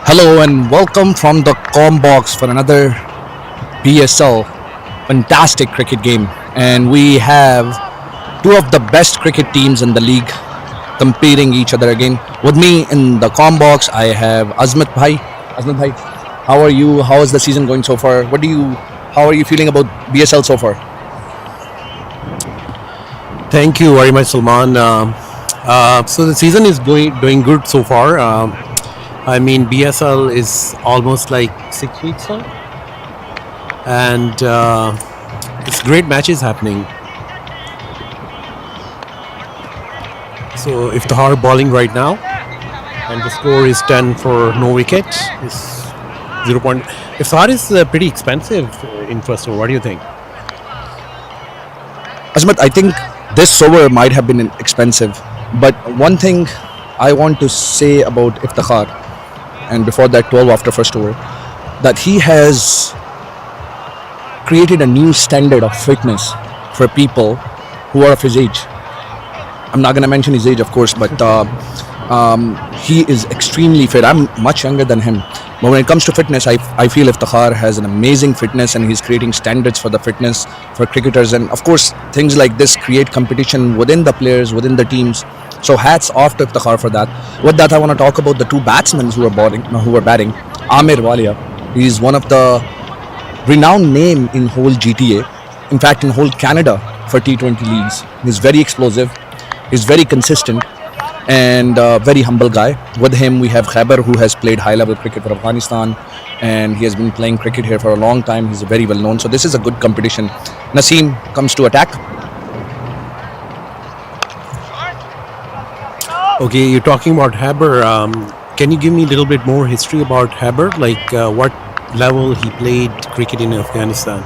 Hello and welcome from the com box for another BSL fantastic cricket game. And we have two of the best cricket teams in the league competing each other again. With me in the com box, I have Azmat Bhai. Azmat Bhai, how are you? How is the season going so far? How are you feeling about BSL so far? Thank you very much, Salman. So the season is doing good so far. I mean, BSL is almost like 6 weeks now, and it's great matches happening. So Iftihar bowling right now, and the score is 10 for no wicket. Is 0. Iftihar is pretty expensive in first over. What do you think? Azmat, I think this over might have been expensive, but one thing I want to say about Iftikhar, and before that 12 after first over, that he has created a new standard of fitness for people who are of his age. I'm not going to mention his age, of course, but he is extremely fit. I'm much younger than him. But when it comes to fitness, I feel Iftikhar has an amazing fitness and he's creating standards for the fitness for cricketers. And of course, things like this create competition within the players, within the teams. So hats off to Iftikhar for that. With that, I want to talk about the two batsmen who are batting. Amir Walia, he's one of the renowned name in whole GTA. In fact, in whole Canada for T20 leagues. He's very explosive. He's very consistent and very humble guy. With him, we have Khyber, who has played high-level cricket for Afghanistan, and he has been playing cricket here for a long time. He's very well known. So this is a good competition. Naseem comes to attack. Okay, you're talking about Haber. Can you give me a little bit more history about Haber? Like what level he played cricket in Afghanistan?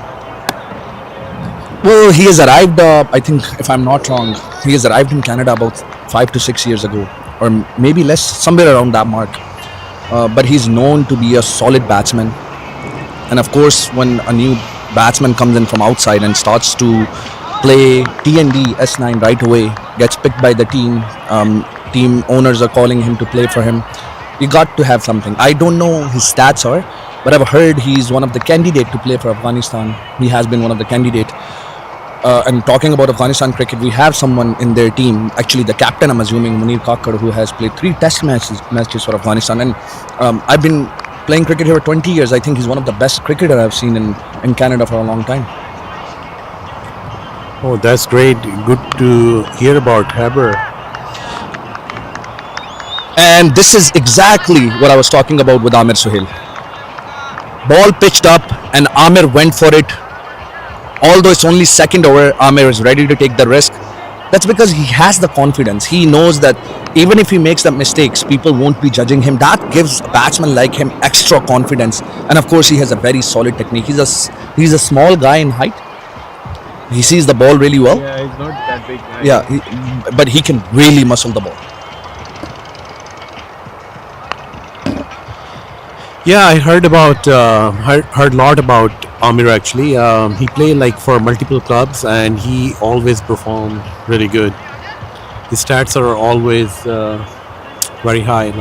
Well, he has arrived, I think, if I'm not wrong, he has arrived in Canada about 5 to 6 years ago, or maybe less, somewhere around that mark. But he's known to be a solid batsman. And of course, when a new batsman comes in from outside and starts to play TND S9 right away, gets picked by the team, team owners are calling him to play for him, you got to have something. I don't know his stats are, but I've heard he's one of the candidate to play for Afghanistan. He has been one of the candidate. And talking about Afghanistan cricket, we have someone in their team, actually the captain, I'm assuming, Munir Kakar, who has played 3 test matches for Afghanistan. And I've been playing cricket here for 20 years. I think he's one of the best cricketer I've seen in Canada for a long time. Oh, that's great. Good to hear about Haber. And this is exactly what I was talking about with Amir Suhail. Ball pitched up and Amir went for it. Although it's only second over, Amir is ready to take the risk. That's because he has the confidence. He knows that even if he makes the mistakes, people won't be judging him. That gives a batsman like him extra confidence. And of course, he has a very solid technique. He's a small guy in height. He sees the ball really well. Yeah, he's not that big guy. Yeah, but he can really muscle the ball. Yeah, I heard a lot about Amir actually. He played like for multiple clubs and he always performed really good. His stats are always very high.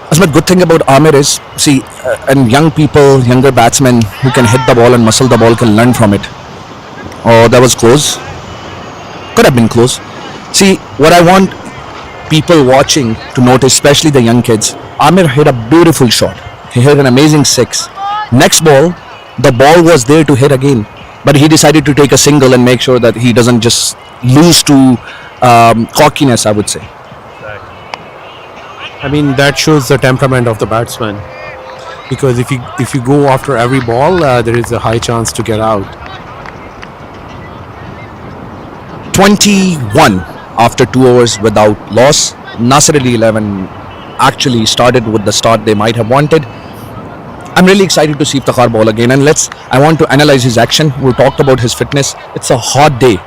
Asmat, good thing about Amir is, see, and young people, younger batsmen who can hit the ball and muscle the ball can learn from it. Oh, that was close. Could have been close. See, what I want people watching to notice, especially the young kids, Amir hit a beautiful shot. He hit an amazing 6. Next ball, the ball was there to hit again, but he decided to take a single and make sure that he doesn't just lose to cockiness, I would say. I mean, that shows the temperament of the batsman. Because if you go after every ball, there is a high chance to get out. 21 after 2 overs without loss. Nasir Ali 11 actually started with the start they might have wanted. I'm really excited to see Iftikhar ball again, and I want to analyze his action. We talked about his fitness. It's a hot day,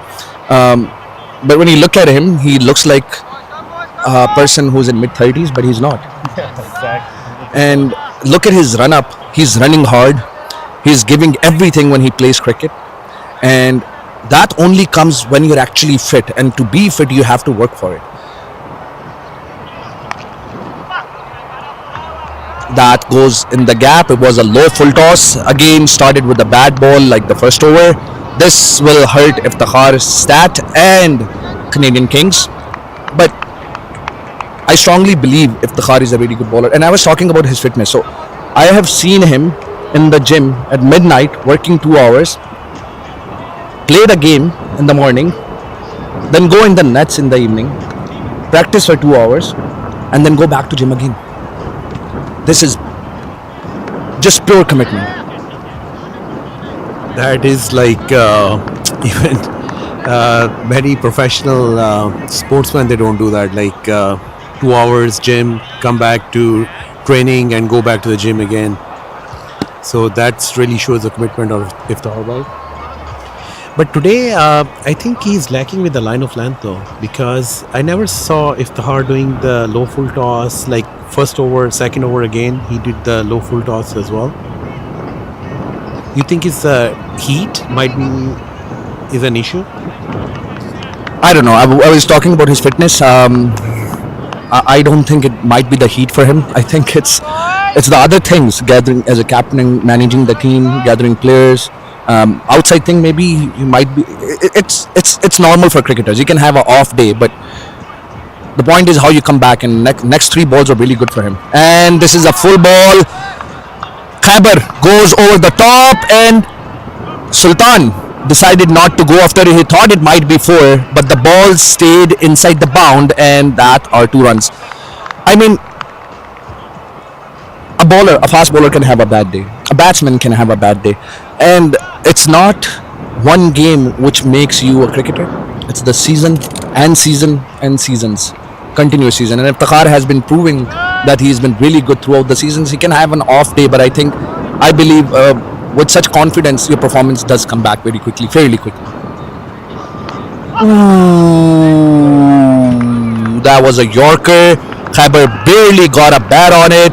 but when you look at him, he looks like a person who's in mid-30s, but he's not. Exactly. And look at his run up. He's running hard. He's giving everything when he plays cricket, and that only comes when you're actually fit. And to be fit, you have to work for it. that goes in the gap. It was a low full toss. Again, started with a bad ball like the first over. This will hurt Iftikhar's stat and Canadian Kings. But I strongly believe Iftikhar is a very good bowler. And I was talking about his fitness. So I have seen him in the gym at midnight working 2 hours, play the game in the morning, then go in the nets in the evening, practice for 2 hours, and then go back to gym again. This is just pure commitment. That is like even many professional sportsmen, they don't do that. Like 2 hours gym, come back to training and go back to the gym again. So that's really shows the commitment of Iftikhar Bhai. But today, I think he's lacking with the line of length though, because I never saw Iftikhar doing the low full toss like first over, second over again. He did the low full toss as well. You think his heat might be is an issue? I don't know. I was talking about his fitness. I don't think it might be the heat for him. I think it's the other things, gathering as a captain, managing the team, gathering players. Outside thing, maybe he might be. It's normal for cricketers. You can have an off day, but the point is how you come back. And next three balls are really good for him. And this is a full ball. Khyber goes over the top, and Sultan decided not to go after it. He thought it might be four, but the ball stayed inside the bound, and that are 2 runs. I mean, a fast bowler can have a bad day. A batsman can have a bad day. And it's not one game which makes you a cricketer. It's the season and seasons. Continuous season. And Iftikhar has been proving that he's been really good throughout the seasons. He can have an off day, but I believe with such confidence, your performance does come back very quickly, fairly quickly. Ooh, that was a Yorker. Khyber barely got a bat on it.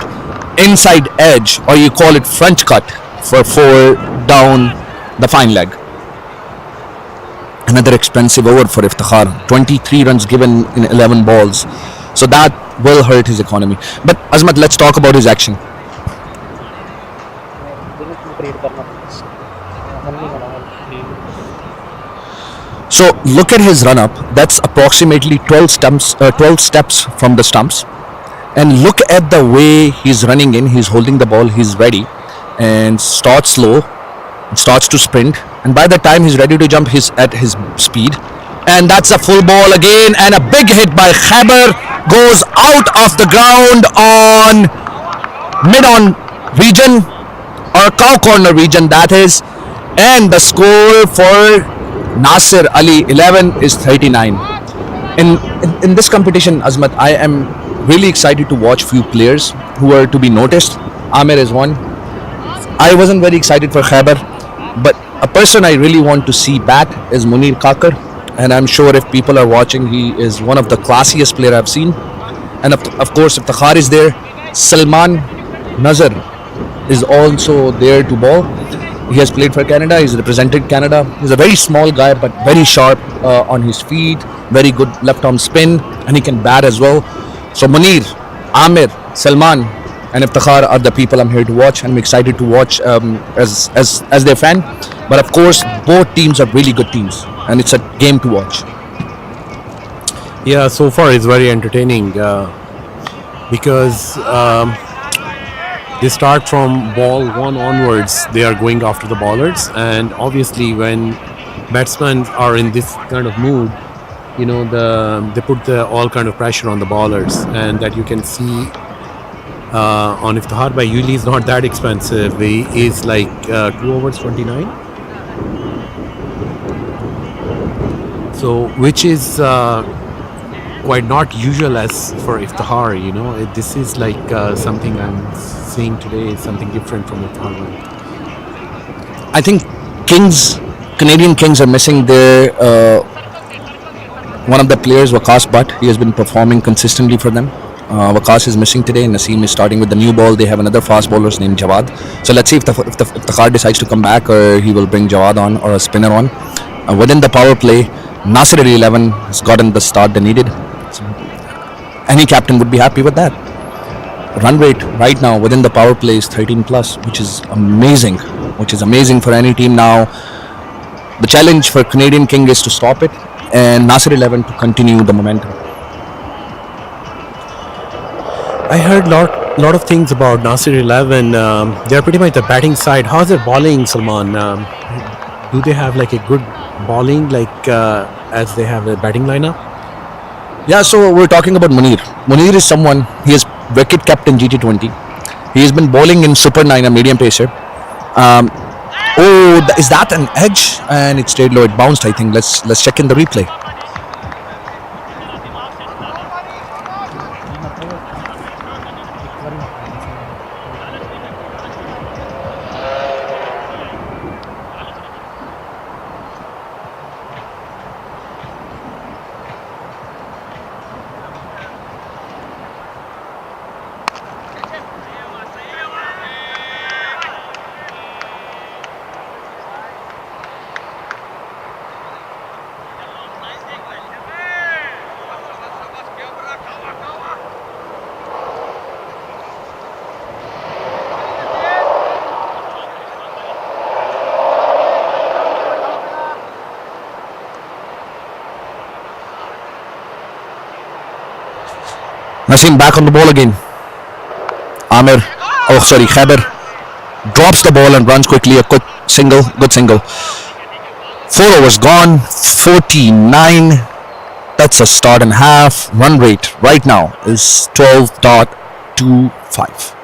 Inside edge, or you call it French cut, for four down the fine leg. Another expensive over for Iftikhar. 23 runs given in 11 balls. So that will hurt his economy. But Azmat, let's talk about his action. So look at his run up. That's approximately 12 steps from the stumps. And look at the way he's running in. He's holding the ball. He's ready, and starts slow. Starts to sprint. And by the time he's ready to jump, he's at his speed. And that's a full ball again. And a big hit by Khyber goes out of the ground on mid-on region, or cow corner region, that is. And the score for Nasir Ali 11 is 39. In this competition, Azmat, I am really excited to watch few players who are to be noticed. Amir is one. I wasn't very excited for Khyber, but a person I really want to see bat is Munir Kakar, and I'm sure if people are watching, he is one of the classiest player I've seen. And of course, if Iftikhar is there, Salman Nazar is also there to bowl. He has played for Canada. He's represented Canada. He's a very small guy, but very sharp on his feet. Very good left arm spin, and he can bat as well. So Munir, Amir, Salman, and Iftikhar are the people I'm here to watch. I'm excited to watch as their fan. But of course, both teams are really good teams, and it's a game to watch. Yeah, so far it's very entertaining because they start from ball one onwards. They are going after the bowlers, and obviously when batsmen are in this kind of mood, they put all kind of pressure on the bowlers, and that you can see on Iftikhar Bhai. Usually is not that expensive. He is like 2 overs 29. So which is quite not usual as for Iftikhar. This is like something I'm seeing today, something different from Iftikhar Bhai. I think Canadian Kings are missing their one of the players, Waqas Butt. He has been performing consistently for them. Waqas is missing today. Naseem is starting with the new ball. They have another fast bowler named Jawad. So let's see if the card decides to come back, or he will bring Jawad on, or a spinner on. Within the power play, Nasir Ali 11 has gotten the start they needed. So any captain would be happy with that. run rate right now within the power play is 13 plus, which is amazing. Which is amazing for any team now. The challenge for Canadian King is to stop it, and Nasir 11 to continue the momentum. I heard lot of things about Nasir 11. They're pretty much the batting side. How's their bowling, Salman? Do they have like a good bowling, like as they have a batting lineup? Yeah, so we're talking about Munir. Munir is someone, he is wicket kept in GT20. He has been bowling in Super 9, a medium pacer. Is that an edge? And it stayed low. It bounced, I think. Let's check in the replay. Nasim back on the ball again. Khaber drops the ball and runs quickly. A quick single, good single. 4 overs gone, 49. That's a start and half. Run rate right now is 12.25.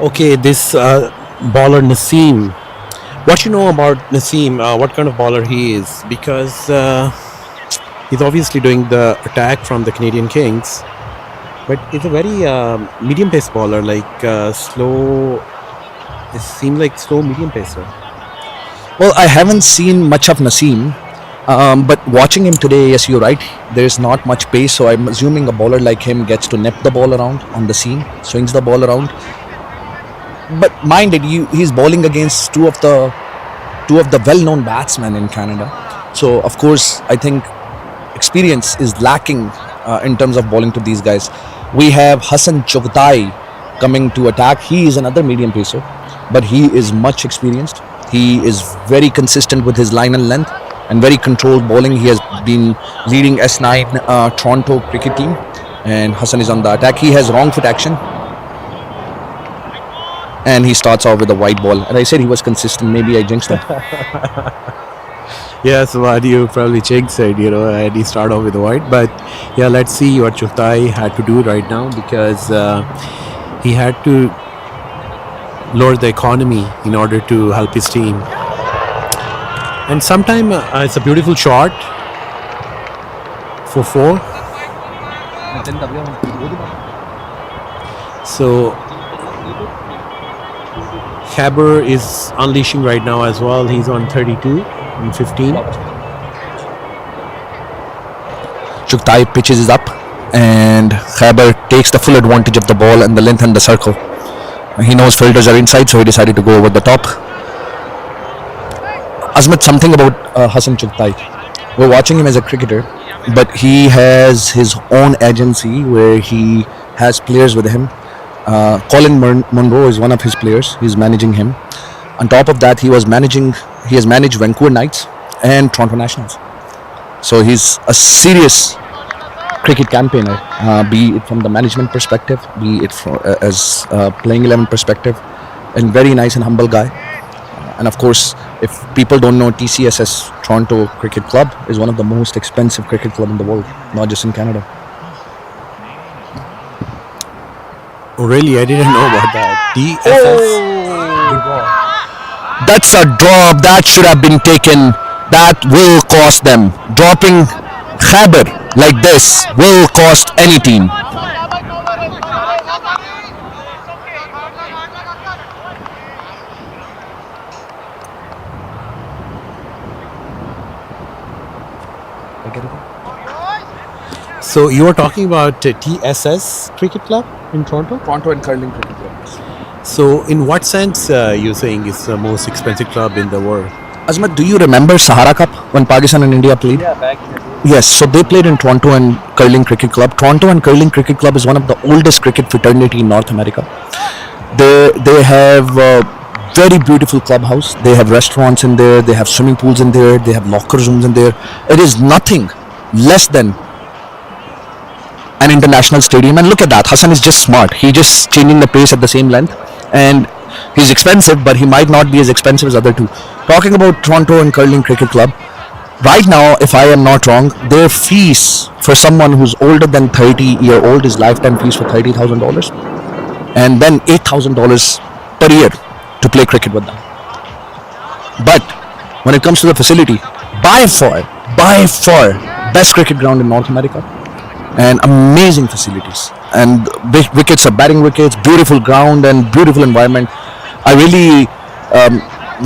Okay, this bowler Naseem. What you know about Naseem? What kind of bowler he is? Because he's obviously doing the attack from the Canadian Kings, but he's a very medium pace bowler, like slow. It seems like slow medium pacer. Well, I haven't seen much of Naseem, but watching him today, yes, you're right. There's not much pace, so I'm assuming a bowler like him gets to nip the ball around on the seam, swings the ball around. But mind it, he's bowling against two of the well-known batsmen in Canada. So of course, I think experience is lacking in terms of bowling to these guys. We have Hassan Chogtai coming to attack. He is another medium pacer, but he is much experienced. He is very consistent with his line and length and very controlled bowling. He has been leading S9 Toronto cricket team, and Hassan is on the attack. He has wrong foot action, and he starts off with a white ball. And I said he was consistent. Maybe I jinxed him. Yes, what you probably jinxed it, and he started off with the white. But yeah, let's see what Chogtai had to do right now, because he had to lower the economy in order to help his team. And sometime it's a beautiful shot for 4. So Khaber is unleashing right now as well. He's on 32 and 15. Chogtai pitches is up, and Khaber takes the full advantage of the ball and the length and the circle. He knows fielders are inside, so he decided to go over the top. Azmat, something about Hassan Chogtai. We're watching him as a cricketer, but he has his own agency where he has players with him. Colin Monroe is one of his players. He's managing him. On top of that, he has managed Vancouver Knights and Toronto Nationals. So he's a serious cricket campaigner, be it from the management perspective, be it as playing 11 perspective, and very nice and humble guy. And of course, if people don't know, TCSS Toronto Cricket Club is one of the most expensive cricket club in the world, not just in Canada. Oh, really? I didn't know about that. DSS. That's a drop that should have been taken. That will cost them. Dropping Khaber like this will cost any team. So you were talking about TSS Cricket Club in Toronto? Toronto and Curling Cricket Club. So in what sense you're saying it's the most expensive club in the world? Azmat, do you remember Sahara Cup when Pakistan and India played? Yeah, back in the day. Yes, so they played in Toronto and Curling Cricket Club. Toronto and Curling Cricket Club is one of the oldest cricket fraternity in North America. They have very beautiful clubhouse. They have restaurants in there. They have swimming pools in there. They have locker rooms in there. It is nothing less than an international stadium. And look at that. Hassan is just smart. He just changing the pace at the same length. And he's expensive, but he might not be as expensive as other two. Talking about Toronto and Curling Cricket Club, right now, if I am not wrong, their fees for someone who's older than 30-year-old is lifetime fees for $30,000, and then $8,000 per year to play cricket with them. But when it comes to the facility, by far, best cricket ground in North America, and amazing facilities. And wickets are batting wickets, beautiful ground and beautiful environment. I really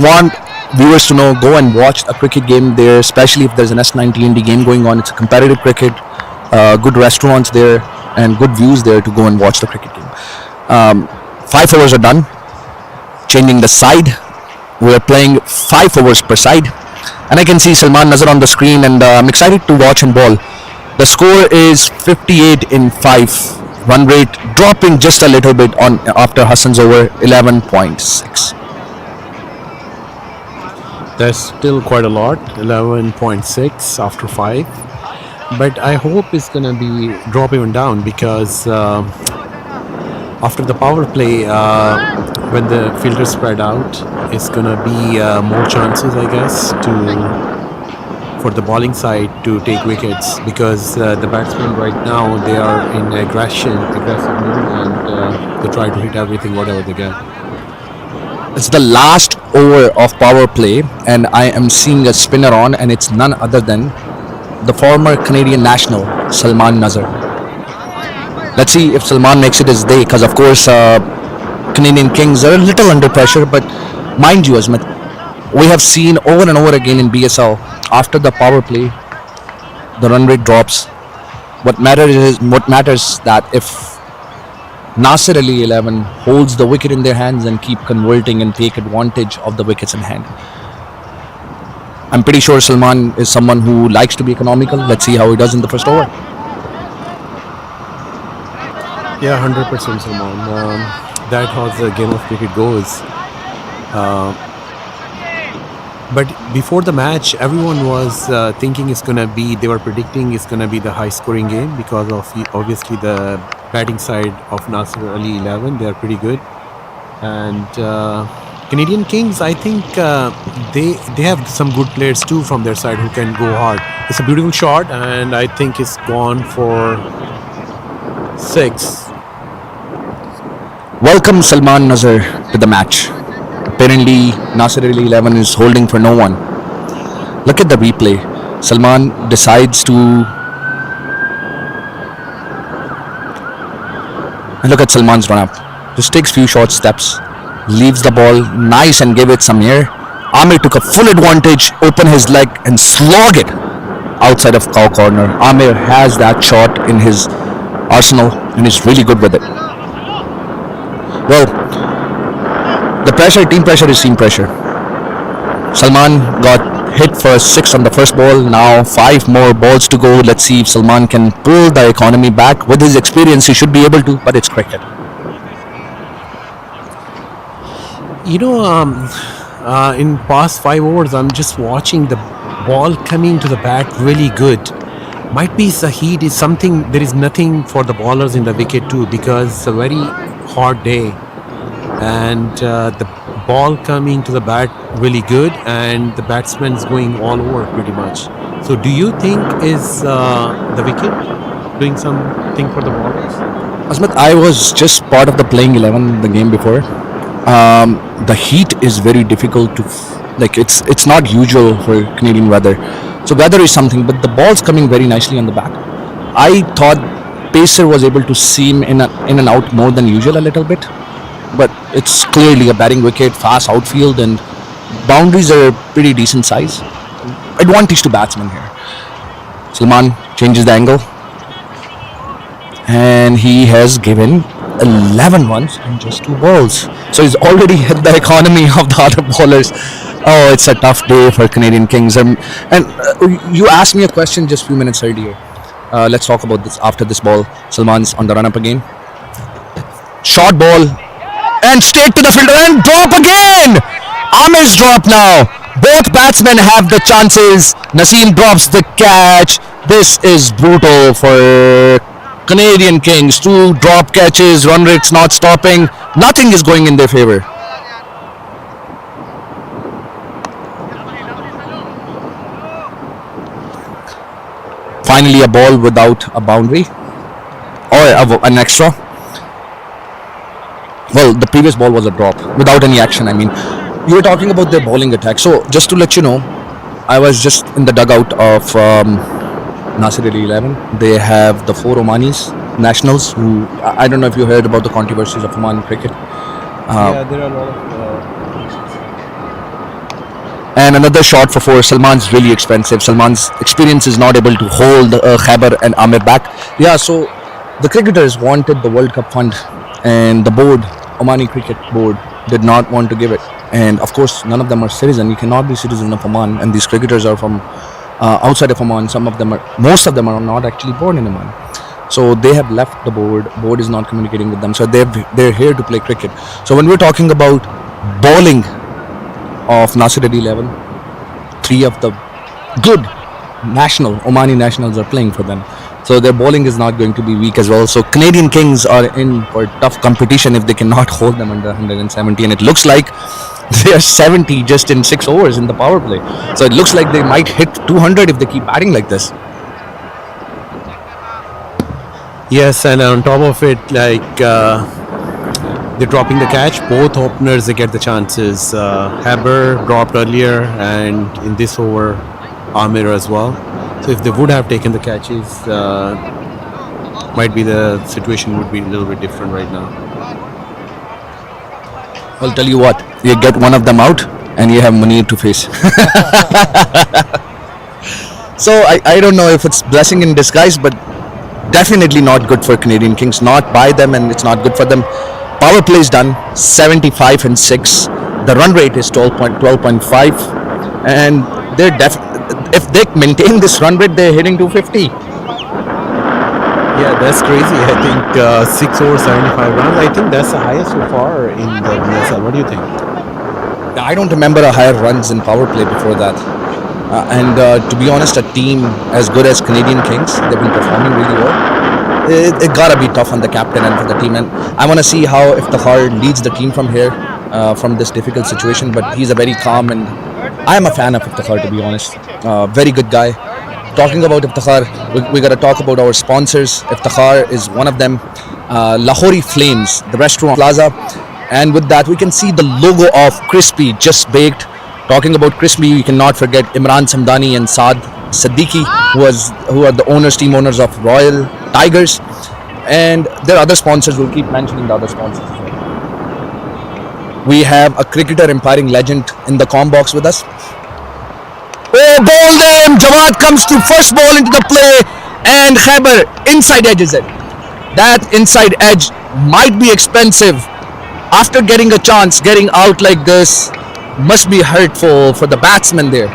want viewers to know, go and watch a cricket game there, especially if there's an S90 game going on. It's a competitive cricket, good restaurants there, and good views there to go and watch the cricket game. 5 overs are done. Changing the side, we're playing 5 overs per side, and I can see Salman Nazar on the screen, and I'm excited to watch him ball. The score is 58 in 5. Run rate dropping just a little bit on after Hassan's over, 11.6. There's still quite a lot, 11.6 after 5. But I hope it's going to be drop even down because after the power play, when the filters spread out, it's going to be more chances, I guess, for the bowling side to take wickets because the batsmen right now, they are in aggressive mood and they try to hit everything, whatever they get. It's the last over of power play, and I am seeing a spinner on, and it's none other than the former Canadian national, Salman Nazar. Let's see if Salman makes it his day, because of course Canadian Kings are a little under pressure, but mind you, Azmat, we have seen over and over again in BSL, after the power play, the run rate drops. What matters that if Nasir Ali 11 holds the wicket in their hands and keep converting and take advantage of the wickets in hand. I'm pretty sure Salman is someone who likes to be economical. Let's see how he does in the first over. Yeah, 100% Salman. That how the game of cricket goes. But before the match, everyone was thinking they were predicting it's going to be the high scoring game because of obviously the batting side of Nasir Ali 11. They are pretty good. And Canadian Kings, I think they have some good players too from their side who can go hard. It's a beautiful shot and I think it's gone for 6. Welcome Salman Nazar to the match. Apparently Nasir Ali 11 is holding for no one. Look at the replay. Salman decides to, and look at Salman's run up. Just takes few short steps, leaves the ball nice and give it some air. Amir took a full advantage, open his leg and slog it outside of cow corner. Amir has that shot in his arsenal and is really good with it. Well, team pressure is team pressure. Salman got hit for 6 on the first ball. Now 5 more balls to go. Let's see if Salman can pull the economy back. With his experience, he should be able to, but it's cricket. You know, in past 5 overs, I'm just watching the ball coming to the bat really good. Might be the heat is something, there is nothing for the bowlers in the wicket too because it's a very hot day. And the ball coming to the bat really good and the batsman's going all over pretty much. So do you think is the wicket doing something for the bowlers? Azmat, I was just part of the playing 11 the game before. The heat is very difficult to, it's not usual for Canadian weather. So weather is something, but the ball's coming very nicely on the back. I thought Pacer was able to seam in and out more than usual a little bit. But it's clearly a batting wicket, fast outfield, and boundaries are pretty decent size. Advantage to batsmen here. Salman changes the angle, and he has given 11 runs in just 2 balls. So he's already hit the economy of the other bowlers. Oh, it's a tough day for Canadian Kings. And you asked me a question just a few minutes earlier. Let's talk about this after this ball. Salman's on the run up again. Short ball and straight to the fielder and drop again. Amir's drop now. Both batsmen have the chances. Naseem drops the catch. This is brutal for Canadian Kings. Two drop catches, run rates not stopping. Nothing is going in their favor. Finally, a ball without a boundary or an extra. Well, the previous ball was a drop without any action. I mean, you were talking about their bowling attack. So, just to let you know, I was just in the dugout of Nasir Ali 11. They have the four Omanis nationals who I don't know if you heard about the controversies of Oman cricket. Yeah, there are a lot of. And another shot for four. Salman's really expensive. Salman's experience is not able to hold Khyber and Amir back. Yeah, so the cricketers wanted the World Cup fund, and the board, Omani Cricket Board, did not want to give it. And of course, none of them are citizen. You cannot be citizen of Oman, and these cricketers are from outside of Oman. Most of them are not actually born in Oman. So they have left the board. Board is not communicating with them. So they're here to play cricket. So when we're talking about bowling of Nasir Ali 11, three of the good Omani nationals are playing for them. So their bowling is not going to be weak as well. So Canadian Kings are in for tough competition if they cannot hold them under 170. And it looks like they are 70 just in 6 overs in the power play. So it looks like they might hit 200 if they keep batting like this. Yes, and on top of it, they're dropping the catch. Both openers, they get the chances. Haber dropped earlier, and in this over, Amir as well. So if they would have taken the catches, might be the situation would be a little bit different right now. I'll tell you what, you get one of them out and you have Munir to face. So I don't know if it's blessing in disguise, but definitely not good for Canadian Kings. Not by them, and it's not good for them. Power play is done 75 and 6. The run rate is 12.5, and if they maintain this run rate, they're hitting 250. Yeah, that's crazy. I think 6 over 75 runs. I think that's the highest so far in the BSL. What do you think? I don't remember a higher runs in power play before that. And to be honest, a team as good as Canadian Kings, they've been performing really well. It gotta be tough on the captain and for the team. And I want to see how Iftikhar leads the team from here, from this difficult situation. But he's a very calm, and I am a fan of Iftikhar, to be honest. Very good guy. Talking about Iftikhar, we got to talk about our sponsors. Iftikhar is one of them. Lahori Flames, the restaurant plaza. And with that, we can see the logo of Crispy just baked. Talking about Crispy, we cannot forget Imran Samdani and Saad Siddiqui, who are the team owners of Royal Tigers. And there are other sponsors. We'll keep mentioning the other sponsors. We have a cricketer empowering legend in the com box with us. Oh, ball them! Jawad comes to first ball into the play, and Khyber inside edges it. That inside edge might be expensive. After getting a chance, getting out like this must be hurtful for the batsman there.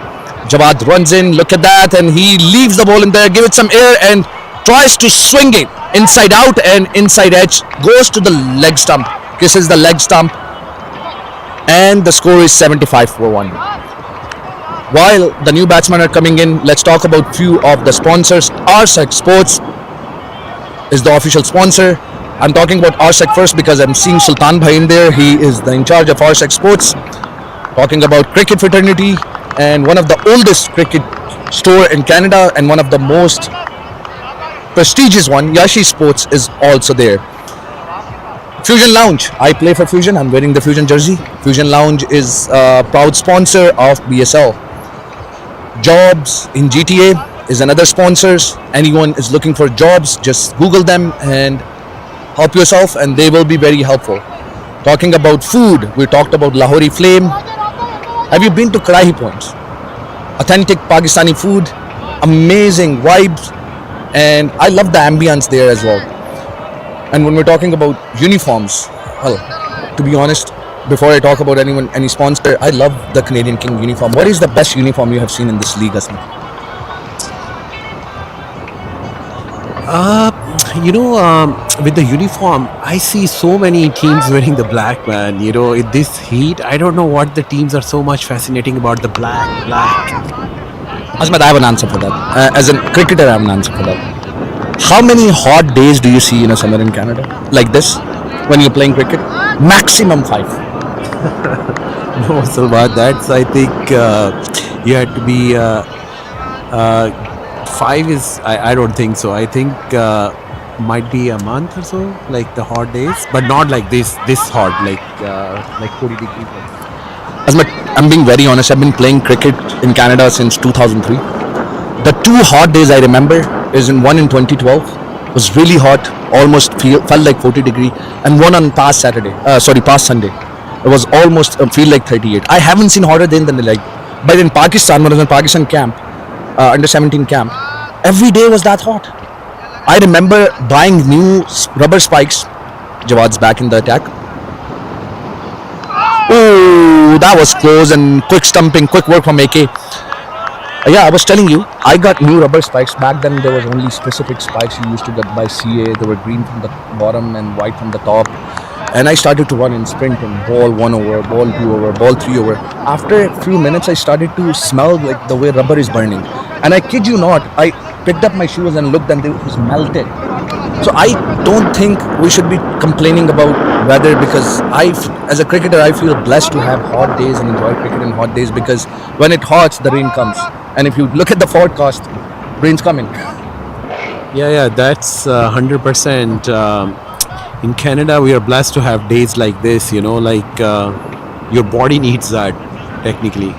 Jawad runs in, look at that, and he leaves the ball in there, give it some air, and tries to swing it inside out, and inside edge goes to the leg stump. Kisses the leg stump, and the score is 75-1. While the new batsmen are coming in, let's talk about few of the sponsors. RSEC Sports is the official sponsor. I'm talking about RSEC first because I'm seeing Sultan Bhai in there. He is in charge of RSEC Sports. Talking about cricket fraternity and one of the oldest cricket store in Canada and one of the most prestigious one, Yashi Sports, is also there. Fusion Lounge. I play for Fusion. I'm wearing the Fusion jersey. Fusion Lounge is a proud sponsor of BSL. Jobs in GTA is another sponsor. Anyone is looking for jobs, just Google them and help yourself, and they will be very helpful. Talking about food, we talked about Lahori Flame. Have you been to Karahi Points? Authentic Pakistani food, amazing vibes, and I love the ambience there as well. And when we're talking about uniforms, well, to be honest, Before I talk about any sponsor, I love the Canadian King uniform. What is the best uniform you have seen in this league, Asma? Uh, with the uniform, I see so many teams wearing the black, man. In this heat, I don't know what the teams are so much fascinating about the black, black. Asmat, I have an answer for that. As a cricketer, I have an answer for that. How many hot days do you see in a summer in Canada? Like this, when you're playing cricket? Maximum 5. No, Salwa, that's, I think, you had to be, five is, I don't think so. I think might be a month or so, like the hot days, but not like this hot, like 40 degrees. Asmat, I'm being very honest. I've been playing cricket in Canada since 2003. The two hot days I remember is one in 2012. It was really hot, almost felt like 40 degree, and one on past Saturday. Past Sunday. It was almost feel like 38. I haven't seen hotter than like, but in Pakistan, when I was in Pakistan camp, under 17 camp, every day was that hot. I remember buying new rubber spikes. Jawad's back in the attack. Oh, that was close and quick stumping, quick work from AK. Yeah, I was telling you, I got new rubber spikes. Back then, there was only specific spikes you used to get by CA. They were green from the bottom and white from the top. And I started to run and sprint and ball 1 over, ball 2 over, ball 3 over. After a few minutes, I started to smell like the way rubber is burning. And I kid you not, I picked up my shoes and looked and it was melted. So I don't think we should be complaining about weather, because as a cricketer, I feel blessed to have hot days and enjoy cricket in hot days, because when it hots, the rain comes. And if you look at the forecast, rain's coming. Yeah, that's 100%. In Canada, we are blessed to have days like this, your body needs that, technically.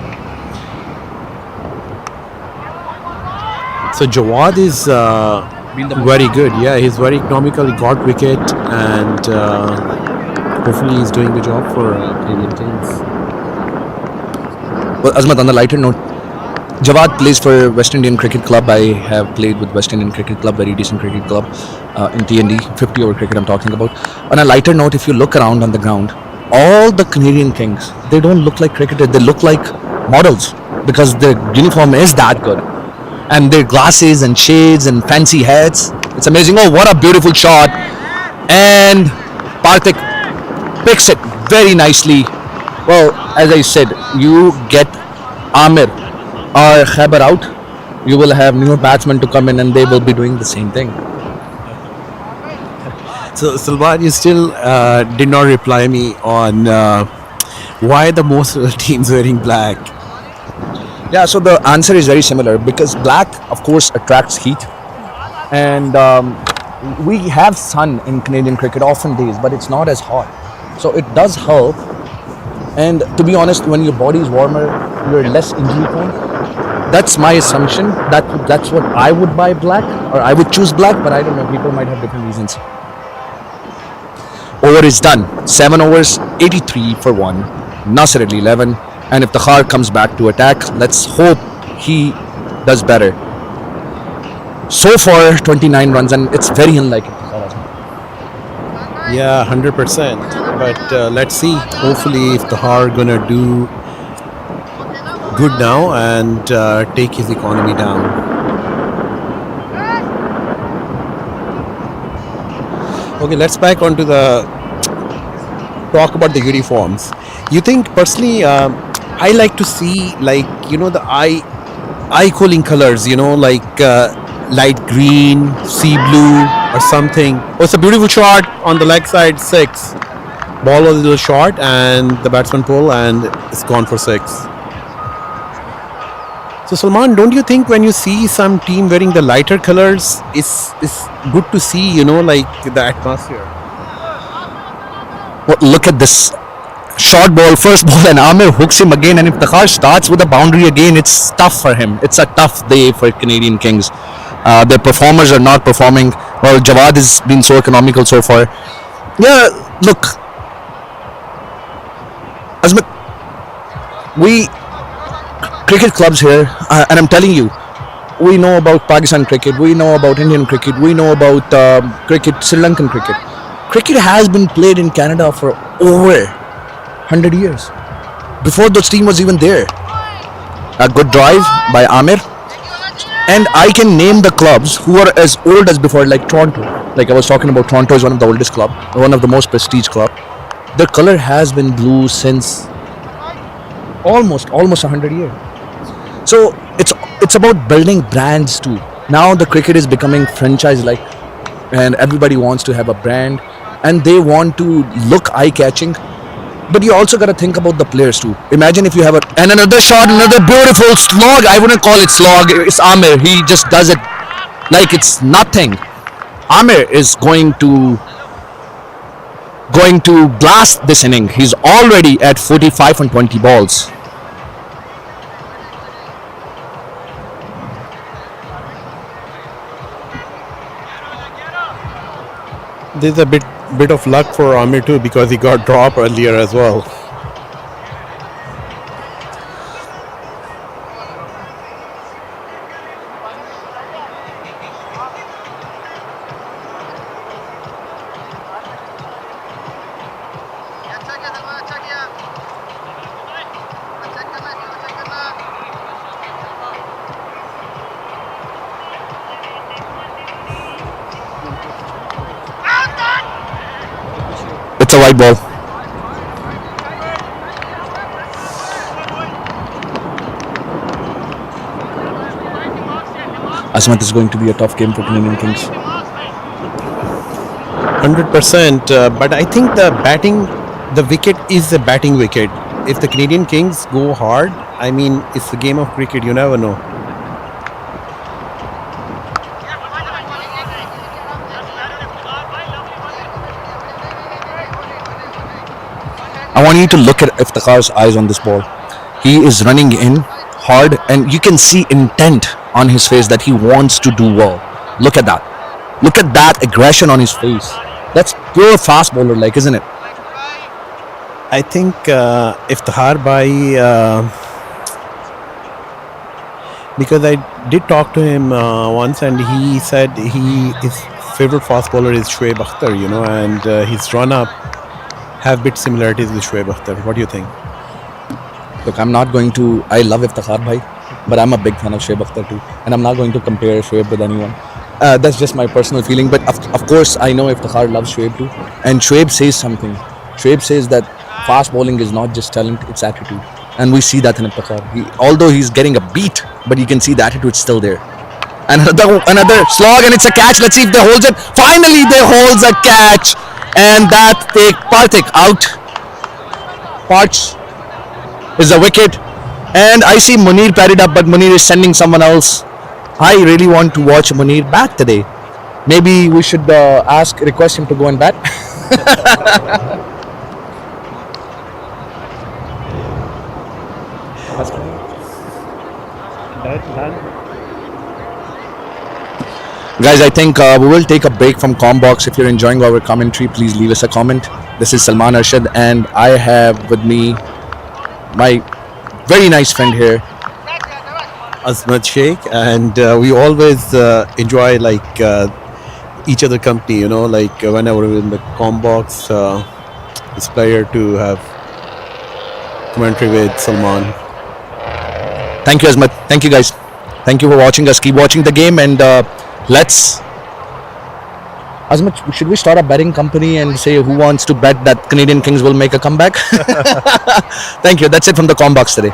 So Jawad is very good. Yeah, he's very economical. He got wicket, and hopefully he's doing the job for Canadian Kings. Well, Azmat, on the lighter note, Jawad plays for West Indian Cricket Club. I have played with West Indian Cricket Club, very decent cricket club in TND, 50 over cricket I'm talking about. On a lighter note, if you look around on the ground, all the Canadian Kings, they don't look like cricketers, they look like models, because their uniform is that good. And their glasses and shades and fancy hats, it's amazing. Oh, what a beautiful shot. And Parthik picks it very nicely. Well, as I said, you get Amir or Khyber out, you will have new batsmen to come in and they will be doing the same thing. So Salman, you still did not reply me on why the most of the teams wearing black. Yeah, so the answer is very similar, because black, of course, attracts heat. And we have sun in Canadian cricket often days, but it's not as hot. So it does help. And to be honest, when your body is warmer, you're less injury prone. That's my assumption. That's what I would buy black, or I would choose black, but I don't know. People might have different reasons. Over is done. 7 overs, 83 for 1. Nasir Ali 11. And if Takhar comes back to attack, let's hope he does better. So far, 29 runs, and it's very unlike it. Yeah, 100%. But let's see. Hopefully, if Tahar gonna do good now and take his economy down. Okay, let's back onto the talk about the uniforms. You think personally, I like to see the eye cooling colors. Light green, sea blue, or something. Oh, it's a beautiful shot on the leg side, 6. Ball was a little short, and the batsman pull, and it's gone for 6. So Salman, don't you think when you see some team wearing the lighter colors, it's good to see, the atmosphere? Well, look at this short ball, first ball, and Amir hooks him again. And if Takhar starts with a boundary again, it's tough for him. It's a tough day for Canadian Kings. Their performers are not performing. Well, Jawad has been so economical so far. Yeah, look, Azmat, we cricket clubs here, and I'm telling you, we know about Pakistan cricket, we know about Indian cricket, we know about cricket, Sri Lankan cricket. Cricket has been played in Canada for over 100 years. Before the team was even there. A good drive by Amir. And I can name the clubs who are as old as before, like Toronto. Like I was talking about, Toronto is one of the oldest club, one of the most prestige club. Their color has been blue since almost 100 years. So it's about building brands too. Now the cricket is becoming franchise like, and everybody wants to have a brand, and they want to look eye catching. But you also got to think about the players too. Imagine if you have and another shot, another beautiful slog. I wouldn't call it slog. It's Amir. He just does it like it's nothing. Amir is going to blast this inning. He's already at 45 on 20 balls. There's a bit of luck for Amir too because he got dropped earlier as well. It's a white ball. Asmat is going to be a tough game for Canadian Kings. 100%. But I think the wicket is a batting wicket. If the Canadian Kings go hard, I mean, it's a game of cricket. You never know. I want you to look at Iftikhar's eyes on this ball. He is running in hard, and you can see intent on his face that he wants to do well. Look at that. Look at that aggression on his face. That's pure fast bowler like, isn't it? I think Iftikhar Bhai, because I did talk to him once, and he said his favorite fast bowler is Shoaib Akhtar, and his run up have bit similarities with Shoaib Akhtar. What do you think? Look, I'm not going to. I love Iftikhar bhai, but I'm a big fan of Shoaib Akhtar too, and I'm not going to compare Shoaib with anyone. That's just my personal feeling. But of course, I know Iftikhar loves Shoaib too, and Shoaib says something. Shoaib says that fast bowling is not just talent; it's attitude, and we see that in Iftikhar. Although he's getting a beat, but you can see the attitude still there. And another slog, and it's a catch. Let's see if they hold it. Finally, they holds a catch, and that take Parthik out. Parch is a wicket, and I see Munir parried up, but Munir is sending someone else. I really want to watch Munir bat today. Maybe we should request him to go and bat. Guys, I think we will take a break from Combox. If you're enjoying our commentary, please leave us a comment. This is Salman Arshad, and I have with me my very nice friend here, Azmat Sheikh, and we always enjoy each other company. Whenever we're in the Combox, it's pleasure to have commentary with Salman. Thank you, Azmat. Thank you, guys. Thank you for watching us. Keep watching the game, and let's. Azmat, should we start a betting company and say who wants to bet that Canadian Kings will make a comeback? Thank you. That's it from the Combox today.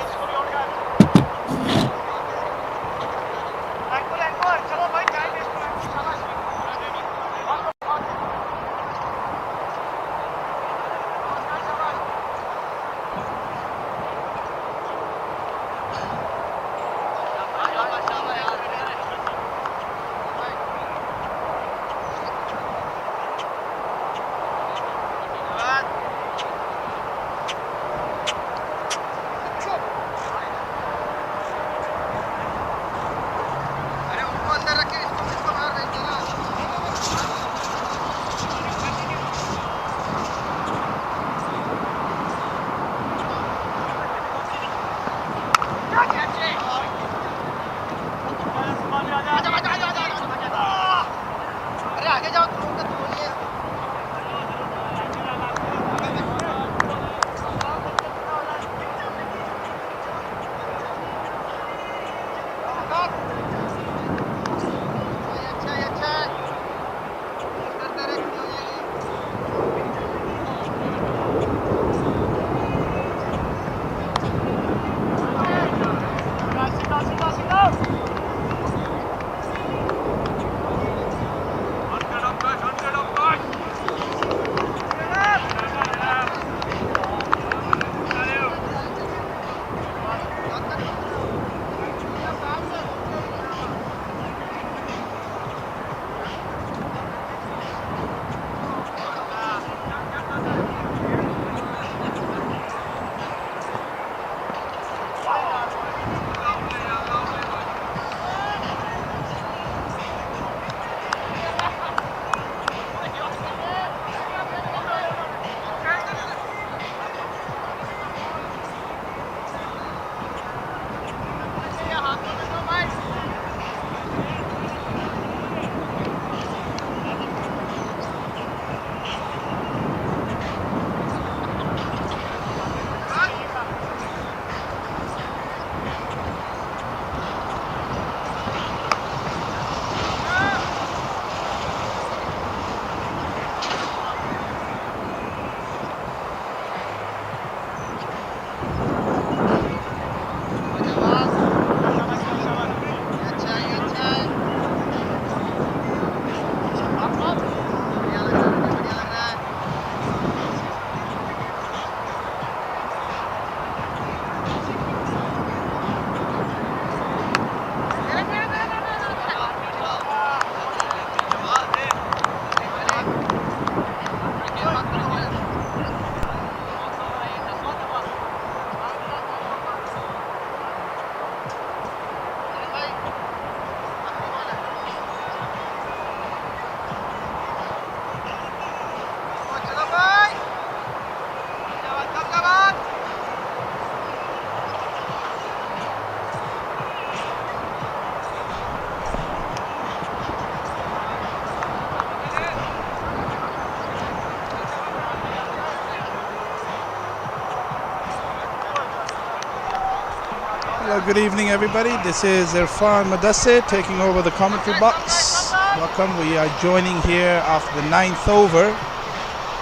Well, good evening, everybody. This is Irfan Madassir taking over the commentary box. Welcome. We are joining here after the 9th over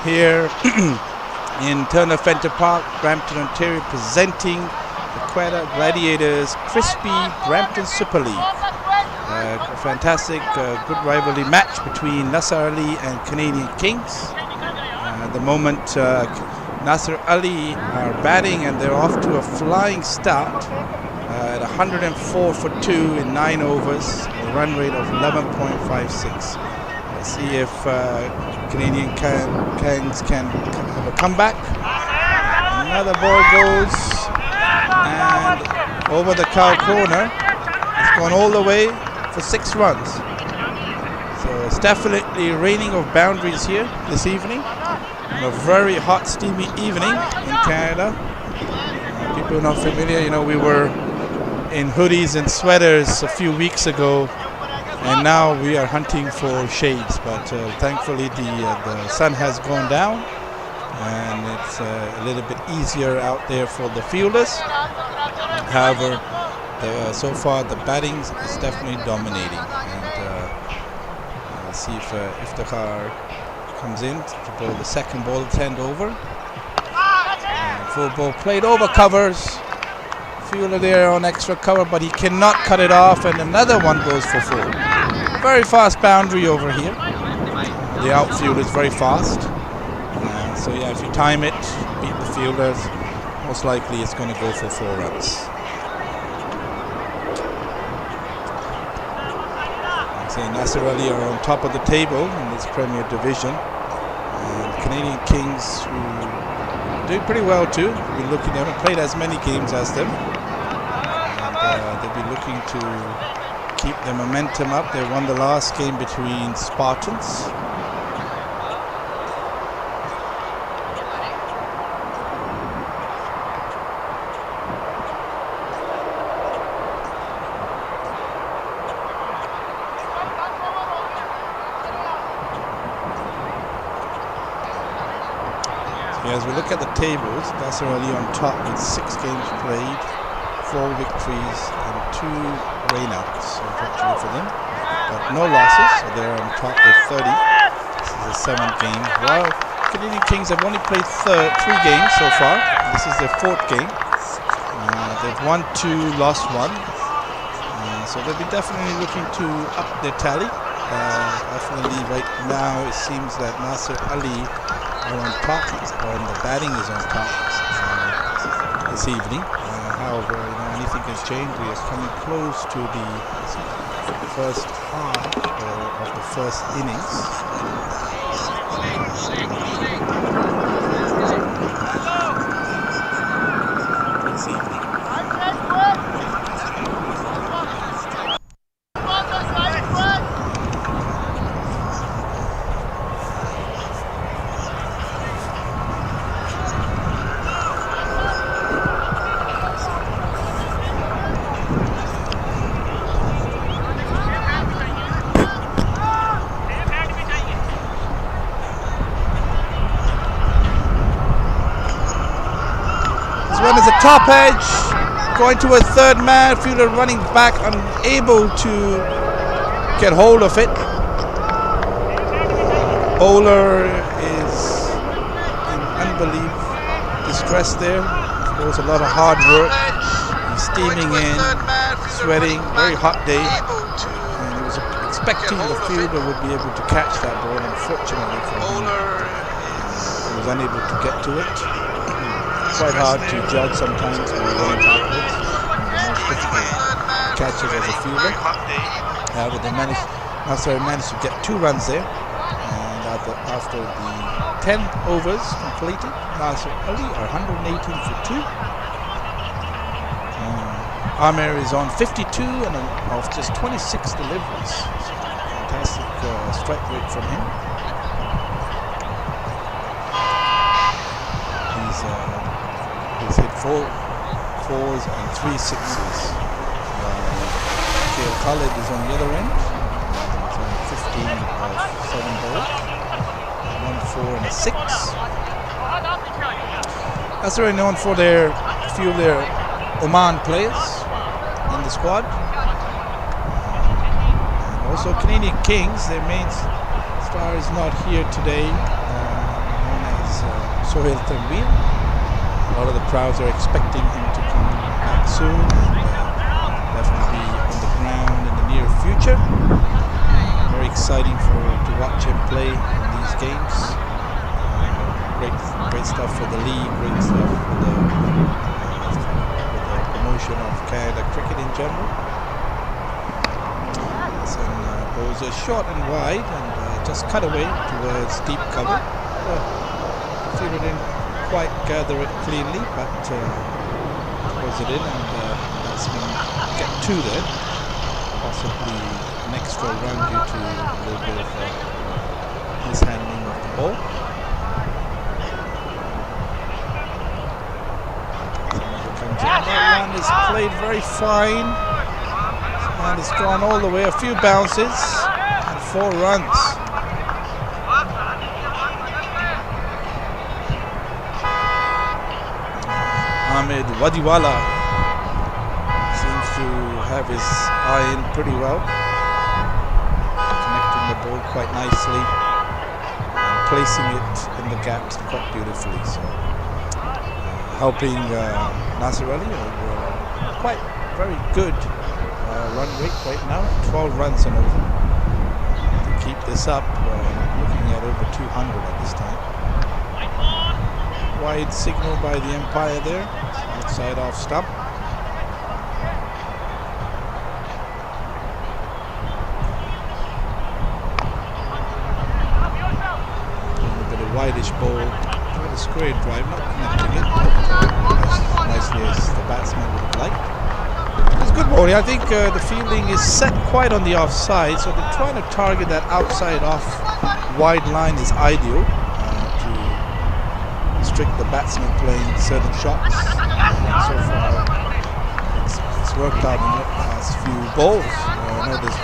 here in Turner Fenter Park, Brampton, Ontario, presenting the Quetta Gladiators Crispy Brampton Super League. A fantastic, good rivalry match between Nasir Ali and Canadian Kings. At the moment, Nasir Ali are batting and they're off to a flying start at 104 for 2 in 9 overs, a run rate of 11.56. Let's see if Canadian Kings can have a comeback. Another ball goes and over the cow corner. It's gone all the way for 6 runs. So it's definitely raining of boundaries here this evening. On a very hot, steamy evening in Canada. People who are not familiar, you know, we were in hoodies and sweaters a few weeks ago, and now we are hunting for shades. But thankfully, the sun has gone down, and it's a little bit easier out there for the fielders. However, so far the batting is definitely dominating, and let's see if the car comes in to bowl the second ball, 10 over. And full ball played over covers. Fielder there on extra cover, but he cannot cut it off, and another one goes for 4. Very fast boundary over here. The outfield is very fast. So yeah, if you time it, beat the fielders, most likely it's going to go for 4 runs. Nasir Ali are on top of the table in this Premier Division, and Canadian Kings, who are doing pretty well too. We're looking, they haven't played as many games as them, and they'll be looking to keep the momentum up. They won the last game between Spartans. As we look at the tables, Nasir Ali on top with 6 games played, 4 victories and 2 rainouts, unfortunately for them, but no losses, so they're on top with 30. This is the 7th game. While Canadian Kings have only played 3 games so far. This is their 4th game. They've won 2, lost 1, so they'll be definitely looking to up their tally. Definitely right now it seems that Nasir Ali are on top, and the batting is on top this evening. However, anything can change. We are coming close to the first half of the first innings. This evening. One is a top edge, going to a third man, fielder running back, unable to get hold of it. Bowler is in unbelievable distress there. There was a lot of hard work. He's steaming in, sweating, very hot day. And he was expecting the fielder would be able to catch that ball. Unfortunately for him, he was unable to get to it. Quite hard to judge sometimes when you're going backwards. The most difficult catches as a fielder. However, Nasir managed to get 2 runs there, and after the 10 overs completed, Nasir Ali are 118 for 2. Amir is on 52 and off just 26 deliveries. So fantastic strike rate from him. He's hit 4 4s and 3 6s. Khalid is on the other end. He's on 15 of 7 balls. 1 4 and a 6. That's very known for their few of their Oman players. the squad. And also Canadian Kings, their main star is not here today, known as Sohail Tanvir. A lot of the crowds are expecting him to come back soon and definitely be on the ground in the near future. Very exciting to watch him play in these games. Great stuff for the league, great stuff for the promotion of Canada cricket in general. And goes short and wide and just cut away towards deep cover. The fielder didn't quite gather it cleanly, but throws it in and batsman get two there. Possibly an extra run due to a little bit of mishandling of the ball. That one is played very fine and it's gone all the way, a few bounces and 4 runs. Ahmed Wadiwala seems to have his eye in pretty well, connecting the ball quite nicely and placing it in the gaps quite beautifully. So helping Nasir Ali, quite very good run rate right now, 12 runs and over. To keep this up, looking at over 200 at this time. Wide signal by the umpire there, outside off stump. With a wideish ball, trying to square drive, not connecting it as nicely as the batsman would have liked. It's good bowling. I think the fielding is set quite on the offside, so they're trying to target that outside off wide line is ideal to restrict the batsman playing certain shots. And so far, it's worked out in the past few balls. I know there's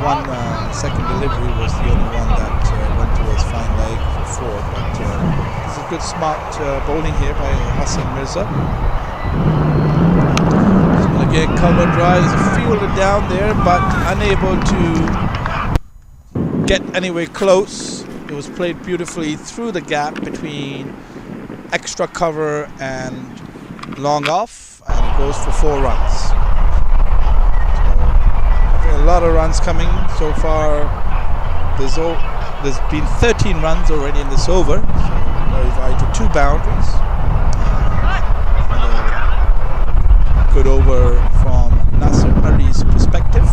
one second delivery was the only one that went towards fine leg for 4, but it's a good smart bowling here by Hassan Mirza. Again, cover drive, there's a fielder down there, but unable to get anywhere close. It was played beautifully through the gap between extra cover and long off, and it goes for 4 runs. So, a lot of runs coming so far. There's been 13 runs already in this over, so very vital, 2 boundaries. Good over from Nasir Ali's perspective.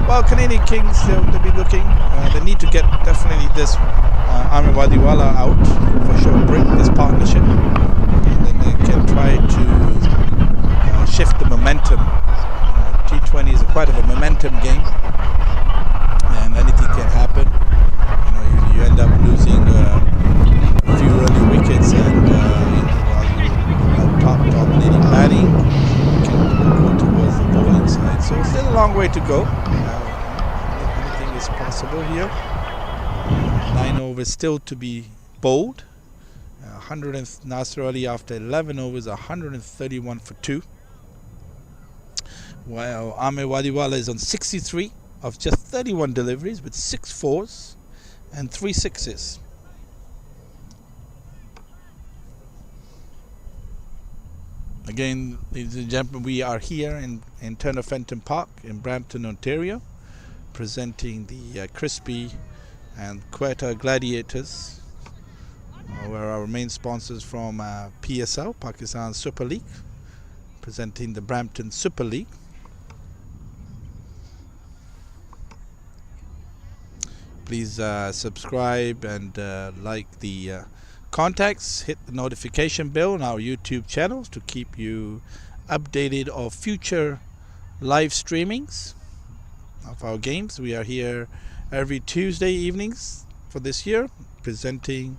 Well, Canadian Kings, they'll be looking. They need to get definitely this Ahmed Wadiwala out for sure, break this partnership, and then they can try to shift the momentum. T20 is quite of a momentum game, and anything can happen. You end up losing a few early wickets, and while you top leading batting, go towards the bowling side. So still a long way to go. Anything is possible here. 9 overs still to be bowled. Nasir Ali after 11 overs, 131 for 2. While Ahmed Wadiwala is on 63 of just 31 deliveries with 6 4s and 3 6s. Again, ladies and gentlemen, we are here in Turner Fenton Park in Brampton, Ontario, presenting the Crispy and Quetta Gladiators, where our main sponsors from PSL, Pakistan Super League, presenting the Brampton Super League. Please subscribe and like the contacts, hit the notification bell on our YouTube channels to keep you updated of future live streamings of our games. We are here every Tuesday evenings for this year, presenting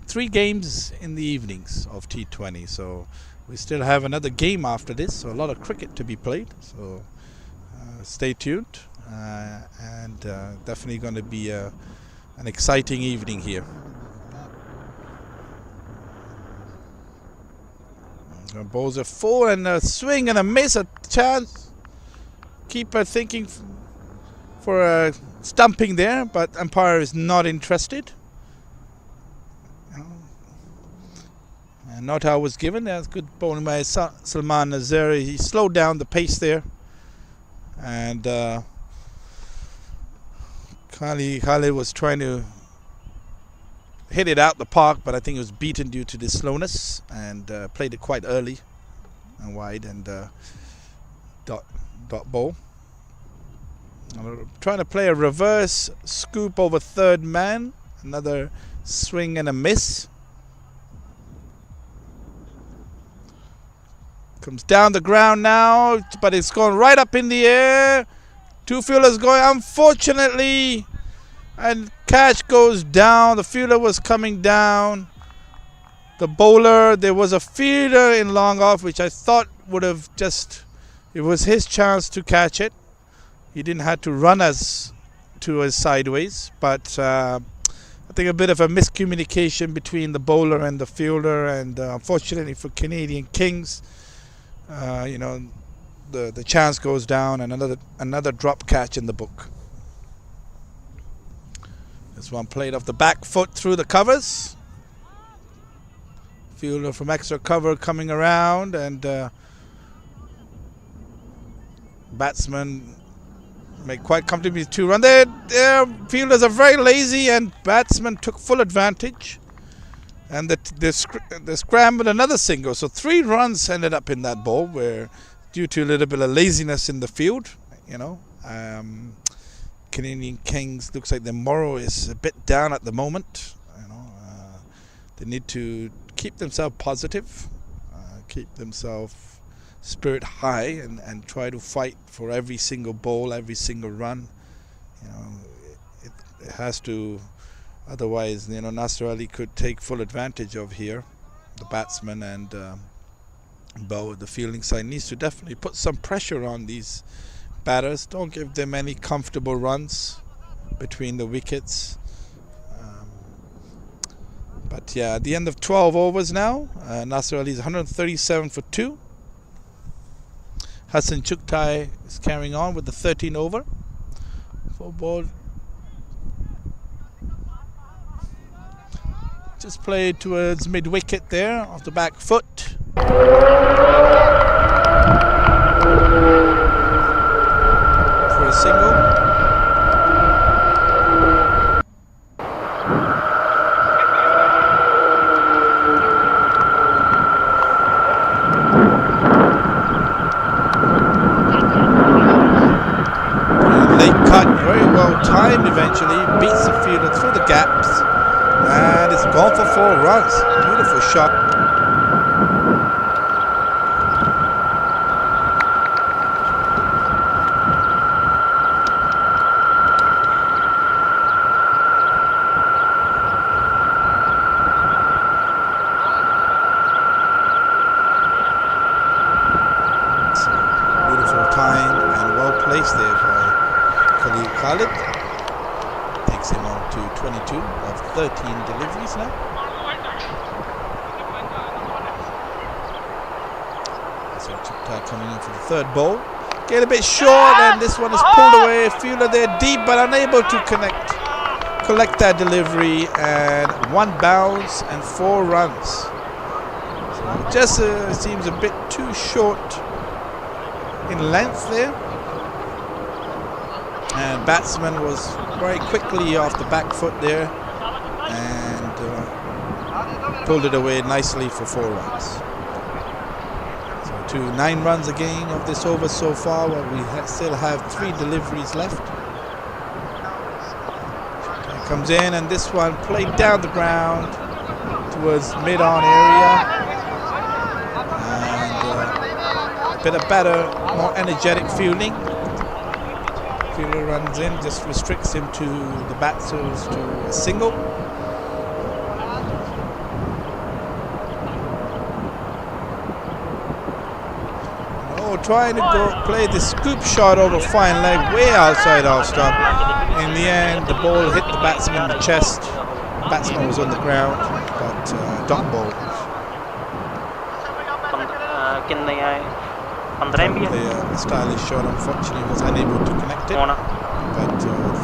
3 games in the evenings of T20. So we still have another game after this, so a lot of cricket to be played. So stay tuned, and definitely going to be an exciting evening here. Bowls a full and a swing and a miss, a chance. Keeper thinking for a stumping there, but umpire is not interested. And not out was given. That's good bowling by Salman Nasir. He slowed down the pace there. And Khalid was trying to hit it out the park, but I think it was beaten due to the slowness, and played it quite early and wide, and dot ball. Trying to play a reverse scoop over third man. Another swing and a miss. Comes down the ground now, but it's gone right up in the air. Two fielders going, unfortunately, and catch goes down. The fielder was coming down. The bowler, there was a fielder in long off, which I thought would have just, it was his chance to catch it. He didn't have to run as sideways, but I think a bit of a miscommunication between the bowler and the fielder, and unfortunately for Canadian Kings, the chance goes down, and another drop catch in the book. This one played off the back foot through the covers. Fielder from extra cover coming around, and batsman made quite comfortably 2 run. Their fielders are very lazy, and batsman took full advantage. And they scrambled another single. So 3 runs ended up in that ball, where due to a little bit of laziness in the field, Canadian Kings looks like their morale is a bit down at the moment. They need to keep themselves positive, keep themselves spirit high, and try to fight for every single ball, every single run. It has to. Otherwise, Nasir Ali could take full advantage of here. The batsman and the fielding side needs to definitely put some pressure on these batters. Don't give them any comfortable runs between the wickets. But yeah, at the end of 12 overs now, Nasir Ali is 137 for 2. Hassan Chuktai is carrying on with the 13th over. 4 ball. Just played towards mid-wicket there, off the back foot. For a single. Late cut, very well timed eventually, beats the fielder through the gaps. And it's gone for 4 runs. Beautiful shot. Beautiful time and well placed there by Khalid. Takes him on to 22 of 13 deliveries now. So Chuktai coming in for the 3rd ball. Get a bit short, and this one is pulled away. Fielder there deep, but unable to collect that delivery, and 1 bounce and 4 runs. So it just seems a bit too short in length there. And batsman was very quickly off the back foot there, and pulled it away nicely for 4 runs. So to 9 runs again of this over so far, while we still have 3 deliveries left. Comes in, and this one played down the ground towards mid-on area, and a bit of better, more energetic fielding. Fielder runs in, just restricts him to the batsers to a single. Trying to play the scoop shot over fine leg, way outside off stump. In the end, the ball hit the batsman in the chest. The batsman was on the ground, but dot ball. कितने आए 15 भी है Play a stylish shot. Unfortunately, was unable to connect it. होना But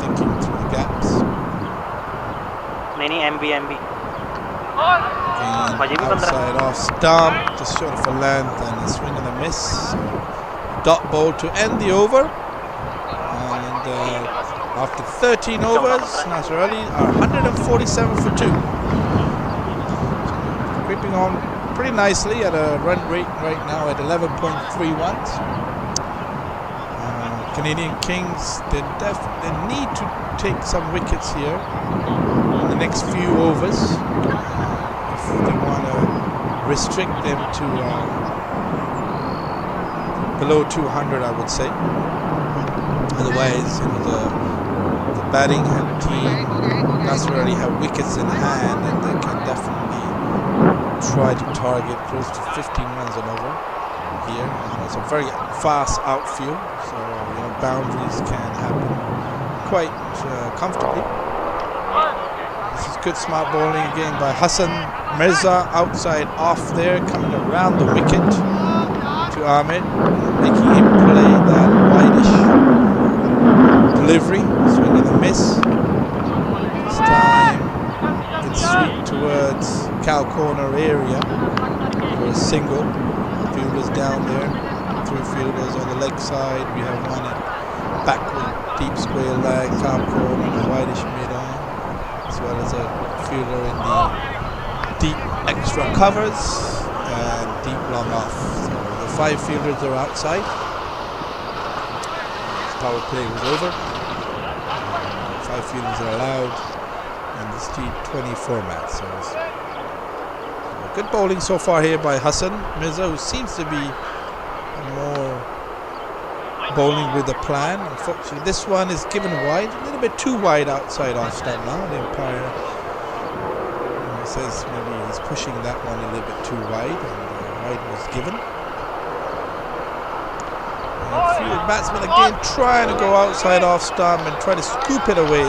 thinking through the gaps. नहीं MB And Bhaji bhi 15. outside off stump, just short of a length and a swing and a miss. So dot ball to end the over. And after 13 overs, Nasir Ali are 147 for 2. Creeping on pretty nicely at a run rate right now at 11.31. Canadian Kings, they need to take some wickets here in the next few overs if they want to restrict them to below 200, I would say. Otherwise, the batting team, Nasir Ali have wickets in hand and they can definitely try to target close to 15 runs and over here. It's a very fast outfield, so boundaries can happen quite comfortably. This is good smart bowling again by Hassan Mirza, outside off there, coming around the wicket to Ahmed, making him play that wideish delivery, swing and a miss. This time it's sweep towards cow corner area for a single. Fielders down there, 3 fielders on the leg side. We have one at backward deep square leg, cow corner, and a wideish mid-on, as well as a fielder in the deep extra covers and deep long off. So the 5 fielders are outside. Power play was over. 5 fielders are allowed in this T20 format. So it's good bowling so far here by Hassan Mirza, who seems to be more bowling with a plan. Unfortunately, this one is given wide, a little bit too wide outside off stump now. The umpire says maybe he's pushing that one a little bit too wide, and wide was given. And a few batsmen again trying to go outside off stump and try to scoop it away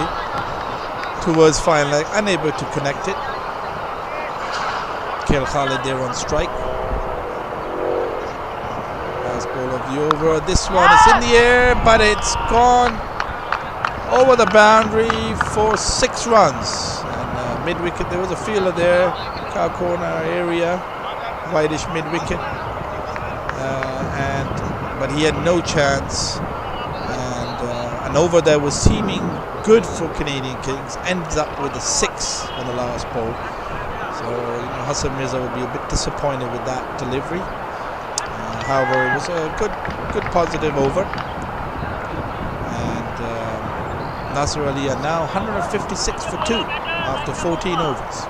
towards fine leg, unable to connect it. Khalid there on strike. Last ball of the over. This one is in the air, but it's gone over the boundary for 6 runs. And mid-wicket, there was a fielder there, cow corner area, wideish mid-wicket, but he had no chance. And an over that was seeming good for Canadian Kings ends up with a 6 on the last ball. So Hassan Mirza will be a bit disappointed with that delivery. However, it was a good positive over. And Nasir Ali are now 156 for 2 after 14 overs.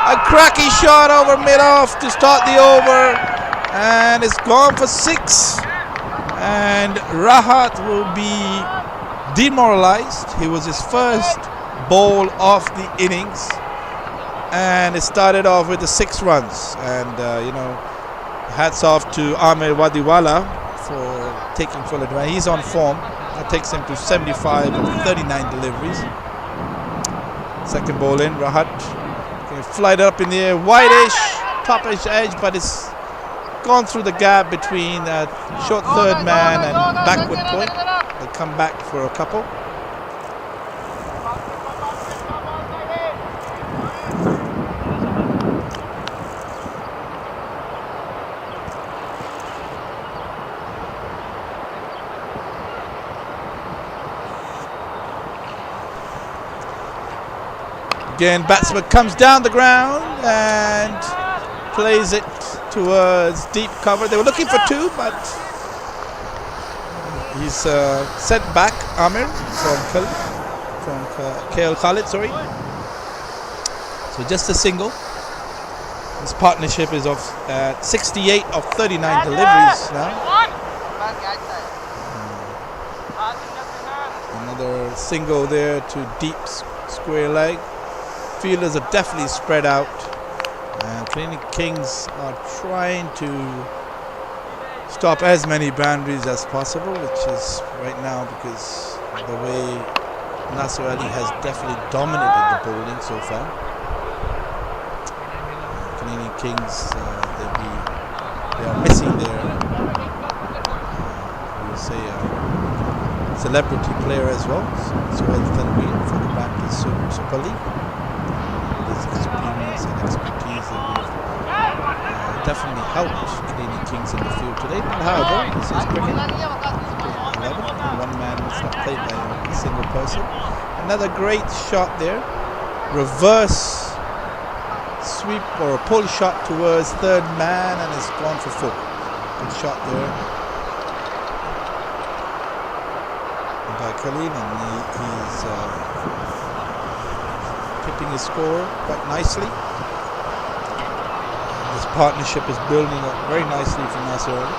A cracky shot over mid-off to start the over, and it's gone for 6. And Rahat will be demoralized. He was his first ball of the innings, and it started off with the 6 runs. And hats off to Ahmed Wadiwala for taking full advantage. He's on form. That takes him to 75 of 39 deliveries. Second ball in, Rahat. Flight up in the air, wideish, topish edge, but it's gone through the gap between that short third man and backward point. They come back for a couple. Again, batsman comes down the ground and plays it towards deep cover. They were looking for 2, but he's sent back Amir from KL Khalid, sorry. So just a single. This partnership is of 68 of 39 deliveries now. Another single there to deep square leg. Fielders are definitely spread out And Clinic Kings are trying to stop as many boundaries as possible, which is right now because the way Nasir Ali has definitely dominated the bowling so far. Canadian Kings, they are missing their, celebrity player as well, Suhail Tanveer for the Baptist Super League. With his experience and expertise, they would have definitely helped Canadian Kings in the field today. But however, this is cricket. 11, one man is not played by a single person. Another great shot there. Reverse sweep or a pull shot towards third man, and it's gone for 4. Good shot there by Khalil, and he's keeping his score quite nicely. This partnership is building up very nicely for Nasir Ali.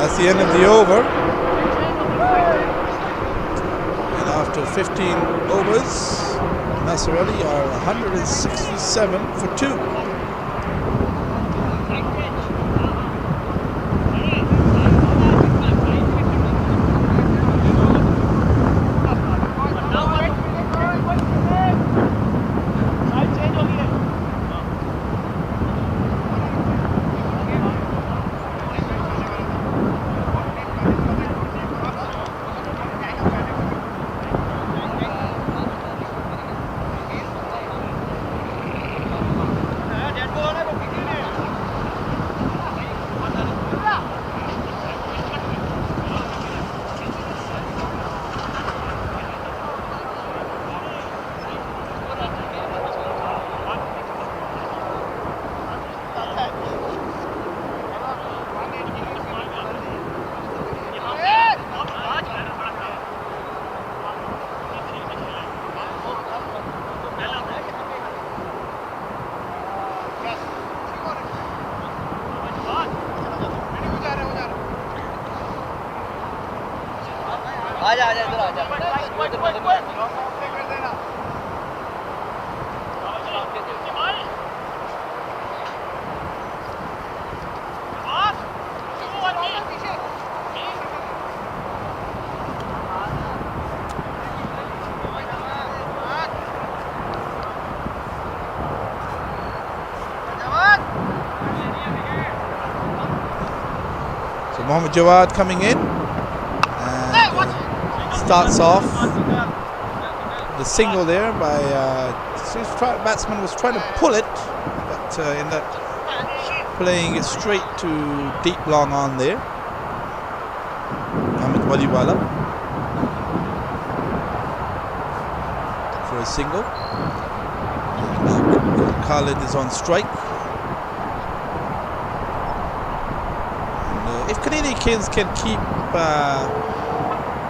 That's the end of the over. And after 15 overs, Nasir Ali are 167 for 2. Mohammad Jawad coming in and starts off the single there by batsman was trying to pull it, but ended up playing it straight to deep long on there. Ahmed Waliwala for a single. And Khalid is on strike. If Canadian Kings can keep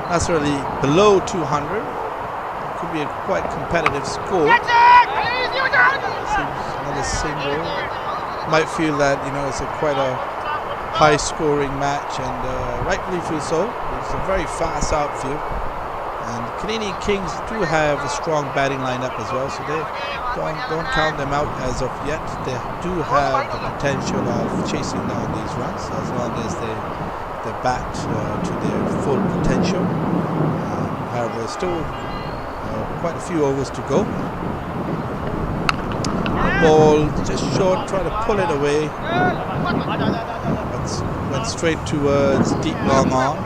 Nasir Ali below 200, it could be a quite competitive score. Another single. Might feel that it's quite a high-scoring match, and rightfully feel so. It's a very fast outfield, and Canadian Kings do have a strong batting lineup as well, so they don't count them out as of yet. They do have the potential of chasing down these runs as long as they bat to their full potential. However, still quite a few overs to go. Ball just short, try to pull it away. Went straight towards deep long arm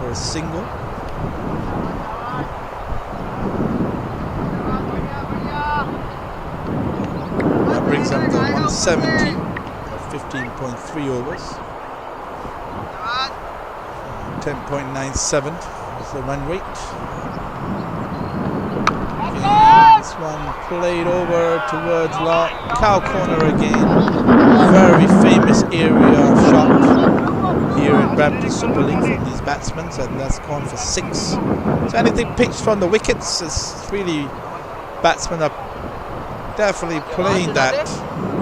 for a single. That brings them to 170 of 15.3 overs. 10.97 is the run rate. This one played over towards cow corner again. Very famous area of shot here in Brampton Super League from these batsmen, and that's gone for 6. So anything pitched from the wickets is really, batsmen are definitely playing that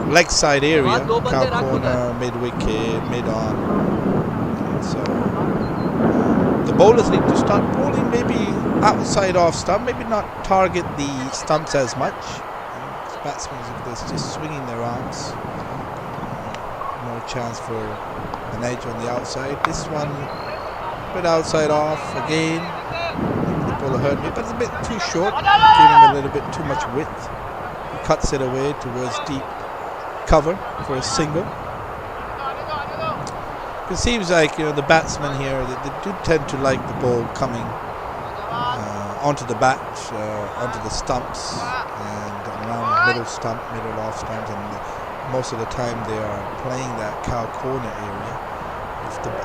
leg side area, cow corner, mid wicket, mid on. So the bowlers need to start bowling maybe outside off stump, maybe not target the stumps as much. Batsmen, if they're just swinging their arms, more chance for an edge on the outside. This one, a bit outside off again. The bowler hurt me, but it's a bit too short, giving him a little bit too much width. He cuts it away towards deep cover for a single. It seems like the batsmen here, they do tend to like the ball coming onto the bat, onto the stumps, and around middle stump, middle off stumps, and most of the time they are playing that cow corner area.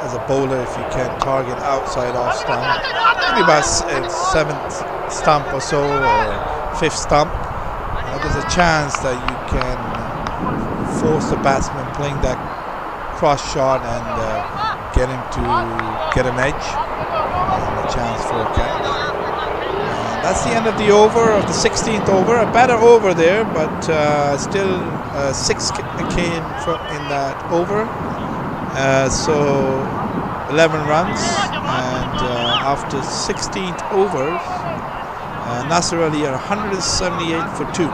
As a bowler, if you can target outside off stump, maybe about 7th stump or so, or 5th stump, there's a chance that you can force the batsman playing that cross shot and get him to get an edge and a chance for a catch. That's the end of the over, of the 16th over. A better over there, but still 6 came in that over. So 11 runs, and after 16th overs, Nasir Ali are 178 for 2.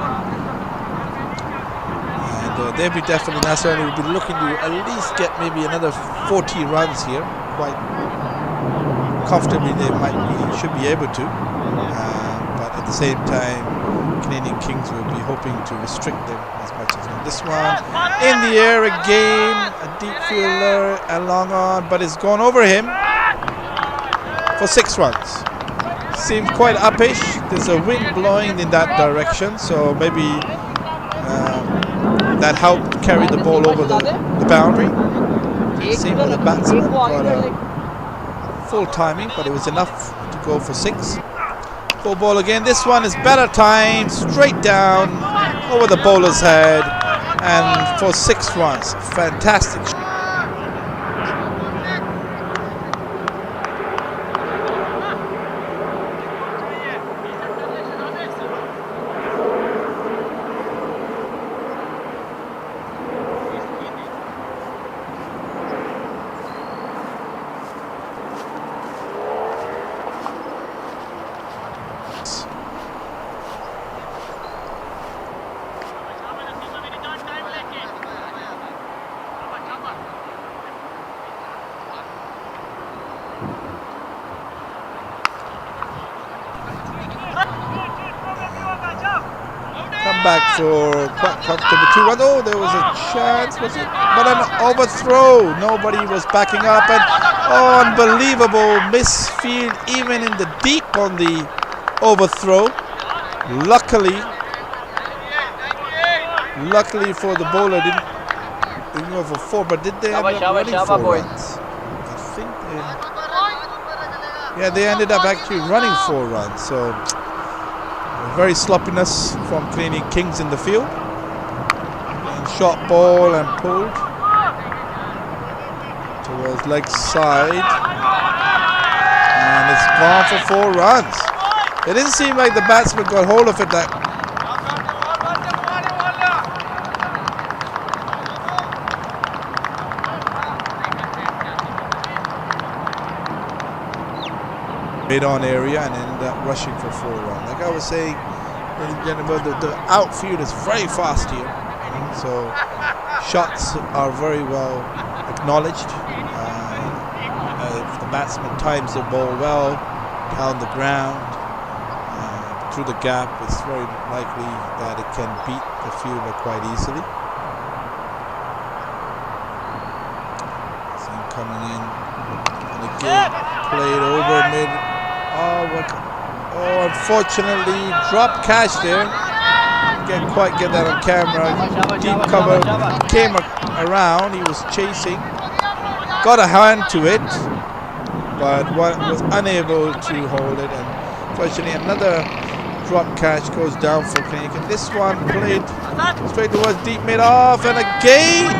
And they'll be definitely, Nasir Ali will be looking to at least get maybe another 40 runs here. Quite comfortably they should be able to. But at the same time, Canadian Kings will be hoping to restrict them as much as possible. This one in the air again, a deep fielder, a long on, but it's gone over him for 6 runs. Seems quite uppish. There's a wind blowing in that direction, so maybe that helped carry the ball over the boundary. It seemed that the batsman got a full timing, but it was enough to go for 6. Full ball again. This one is better timed, straight down over the bowler's head, and for 6 runs. Fantastic. Back for quite comfortable 2 runs. Oh, there was a chance, was it? But an overthrow. Nobody was backing up, and unbelievable misfield even in the deep on the overthrow. Luckily for the bowler, didn't go for 4, but did they end up running 4 runs? I think they ended up actually running 4 runs. So very sloppiness from Canadian Kings in the field. And shot ball and pulled towards leg side. And it's gone for 4 runs. It didn't seem like the batsman got hold of it. Mid-on area and ended up rushing for 4 runs. Like I was saying, ladies and gentlemen, the outfield is very fast here. So shots are very well acknowledged. If the batsman times the ball well, down the ground, through the gap, it's very likely that it can beat the fielder quite easily. See him coming in, and again played over mid. Unfortunately, drop catch there. Can't quite get that on camera. Deep cover came around. He was chasing. Got a hand to it, but was unable to hold it. And unfortunately, another drop catch goes down for Canadian. This one played straight towards deep mid off, and again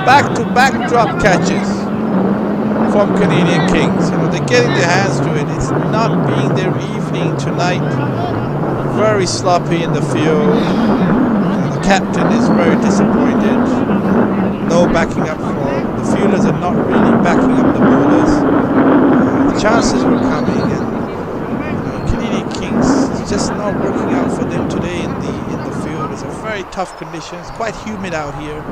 back-to-back drop catches. from Canadian Kings. You know, they're getting their hands to it. It's not being their evening tonight. Very sloppy in the field. The captain is very disappointed. No backing up from the fielders are not really backing up the bowlers. The chances were coming, and Canadian Kings is just not working out for them today in the field. It's a very tough condition. It's quite humid out here.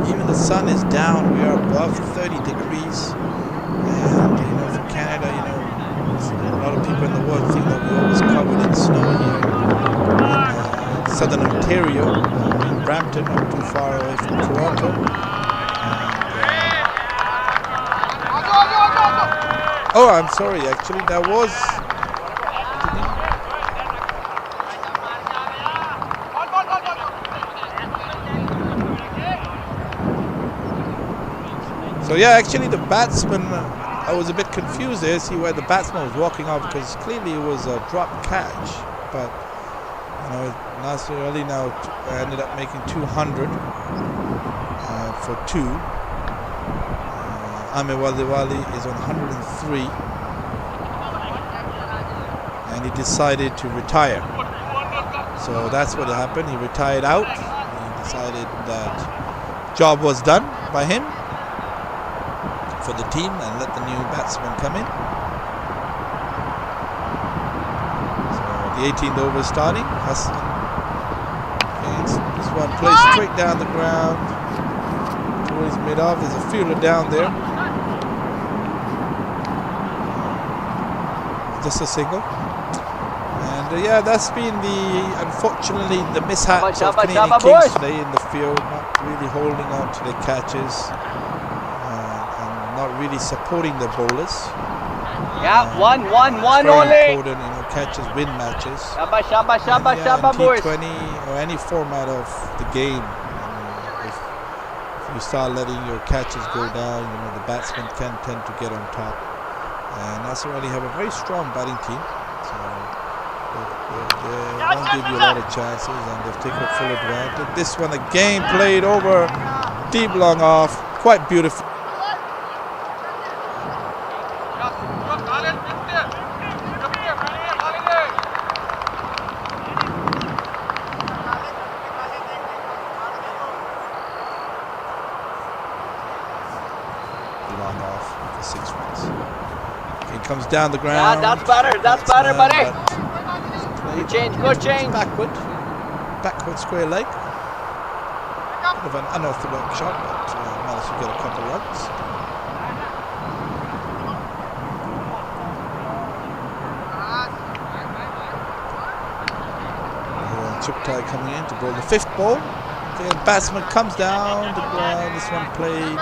Even the sun is down. We are above 30 degrees. And for Canada, a lot of people in the world think that we're always covered in snow here in southern Ontario, in Brampton, not too far away from Toronto. Oh, I'm sorry. Actually, that was. So yeah, actually the batsman, I was a bit confused there, see where the batsman was walking off, because clearly it was a drop catch, but Nasir Ali now ended up making 200 for 2. Amir Wali is on 103, and he decided to retire. So that's what happened. He retired out. He decided that job was done by him for the team and let the new batsman come in. So the 18th over starting. Hassan. This one plays straight down the ground towards mid-off. There's a fielder down there. Just a single. And yeah, that's been unfortunately the mishaps of Canadian Kings today in the field, not really holding on to the catches. Not really supporting the bowlers. Yeah, one only. Very important, catches win matches. Shabba, boys. T20 or any format of the game, if you start letting your catches go down, the batsmen can tend to get on top. And Nasir Ali have a very strong batting team, so they won't give you a lot of chances, and they've taken full advantage. This one again played over, deep long off, quite beautiful. Long off for 6 runs. He comes down the ground. Yeah, that's better, buddy. Good change. Backward square leg. Bit of an unorthodox shot, but managed to get a couple runs. Chuktai coming in to bowl the 5th ball. The batsman comes down the ground. This one played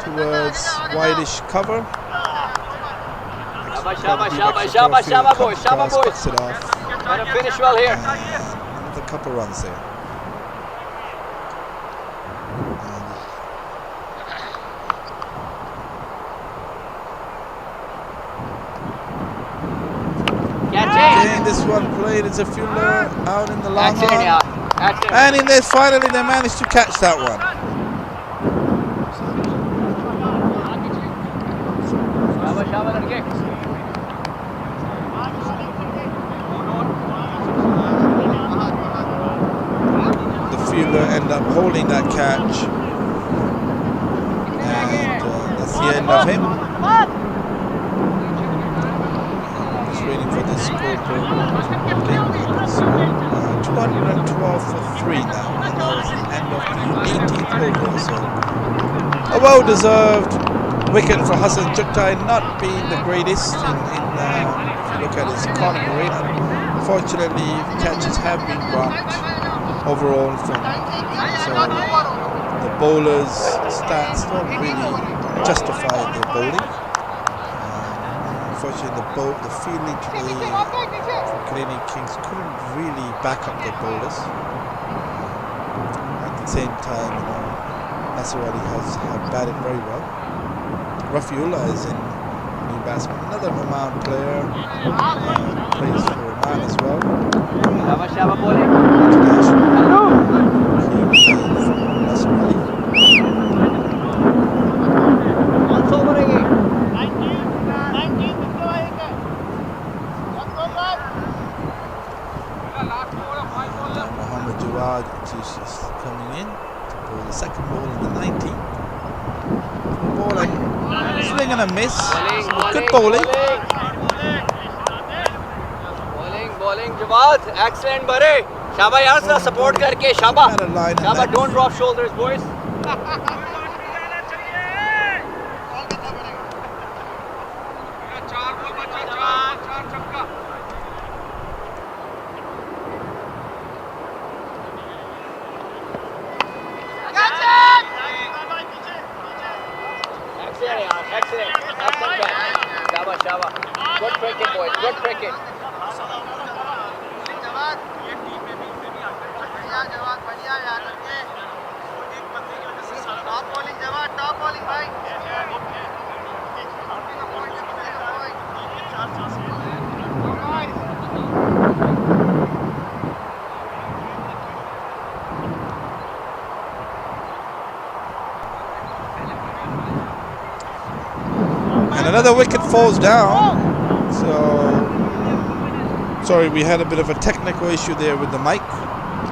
towards whitish cover. Shabba, boys. Cuts it off. Gotta finish well here. And with a couple runs there. Again, this one played as a fielder out in the long on. And in there, finally they managed to catch that one. The fielder ended up holding that catch. And that's the end of him. Waiting for the scoreboard. 212 for 3 now, and that was the end of the 18th over. So a well-deserved wicket for Hassan Chuktai, not being the greatest if you look at his economy rate. Unfortunately, catches have been dropped overall from him. So the bowlers' stats don't really justify their bowling. Unfortunately, the fielding today for Canadian Kings couldn't really back up the bowlers. At the same time, Nasir Ali has batted very well. Rafiullah is in new batsman, another Oman player, plays for Oman as well. Shabba, boy. Nasir Ali. Once over again. Jawad is coming in to bowl the second ball in the 19th. Ball and swing and a miss. Good bowling. Bowling, Jawad. Excellent, Bare. Shaba, yaar, sir, support karke. Shaba. Better line and Shaba, length. don't drop shoulders, boys. Excellent. Excellent catch. Shaba. Good cricket, boys. Good cricket. Top bowling, bhai. And another wicket falls down. So, sorry, we had a bit of a technical issue there with the mic.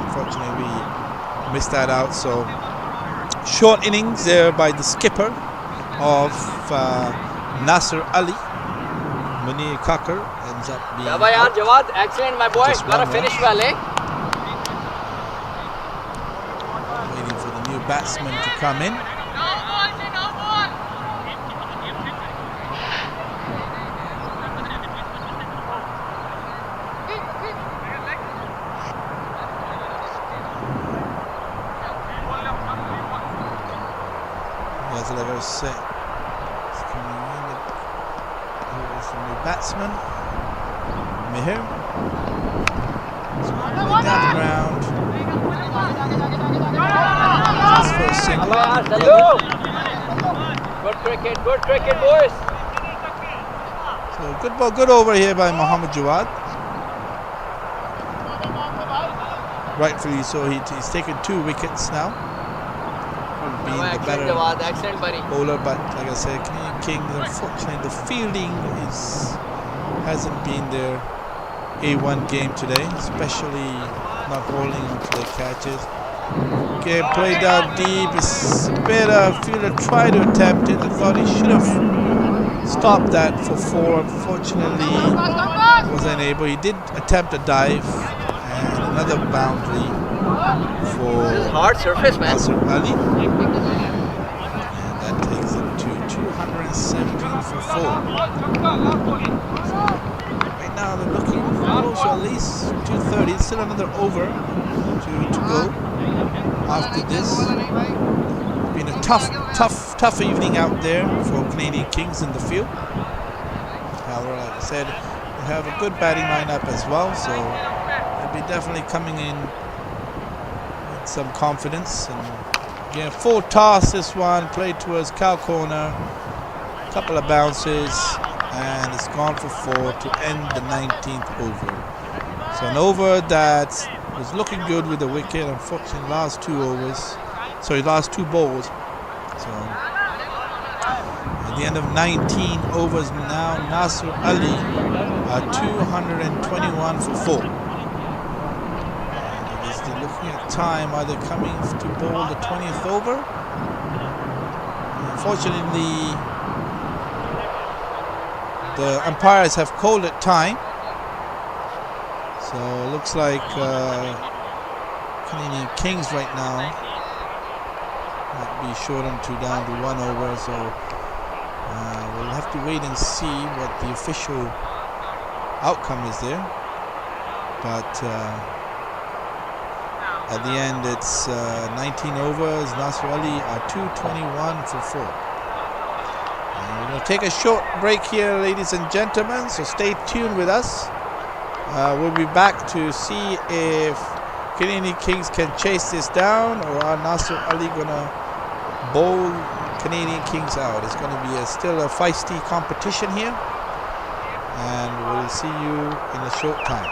Unfortunately, we missed that out. So, short innings there by the skipper of Nasir Ali. Munir Kakar ends up being Shaba, yaar, out. Jawad. Excellent, my boy. Just Gotta one finish run. well, eh? Waiting for the new batsman to come in. As I was saying, it's coming in. Here's the new batsman, Meher. Down the ground. Just for a single. Good cricket, boys. So good ball, good over here by Mohammad Jawad. Rightfully so, he's taken 2 wickets now. Being the better Jawad. Excellent, buddy. bowler, but like I said, Canadian Kings, unfortunately, the fielding hasn't been their A1 game today, especially not holding onto their catches. Game played down deep. It's better. Fielder tried to attempt it. I thought he should have stopped that for 4. Unfortunately, wasn't able. He did attempt a dive and another boundary for Hard surface, man. Nasir Ali. And that takes it to 217 for 4. Right now they're looking close to at least 230. Still another over to go after this. Been a tough evening out there for Canadian Kings in the field. However, like I said, they have a good batting lineup as well, so they'll be definitely coming in with some confidence. And again, full toss this one, played towards cow corner, couple of bounces, and it's gone for 4 to end the 19th over. So an over that was looking good with the wicket. Unfortunately, last 2 balls. So at the end of 19 overs now, Nasir Ali are 221 for 4. And I guess they're looking at time. Are they coming to bowl the 20th over? Unfortunately, the umpires have called it time. So it looks like Canadian Kings right now might be shortened to down to 1 over. So we'll have to wait and see what the official outcome is there. But at the end, it's 19 overs. Nasir Ali are 221 for 4. And we're going to take a short break here, ladies and gentlemen. So stay tuned with us. We'll be back to see if Canadian Kings can chase this down, or are Nasir Ali going to bowl Canadian Kings out. It's going to be still a feisty competition here, and we'll see you in a short time.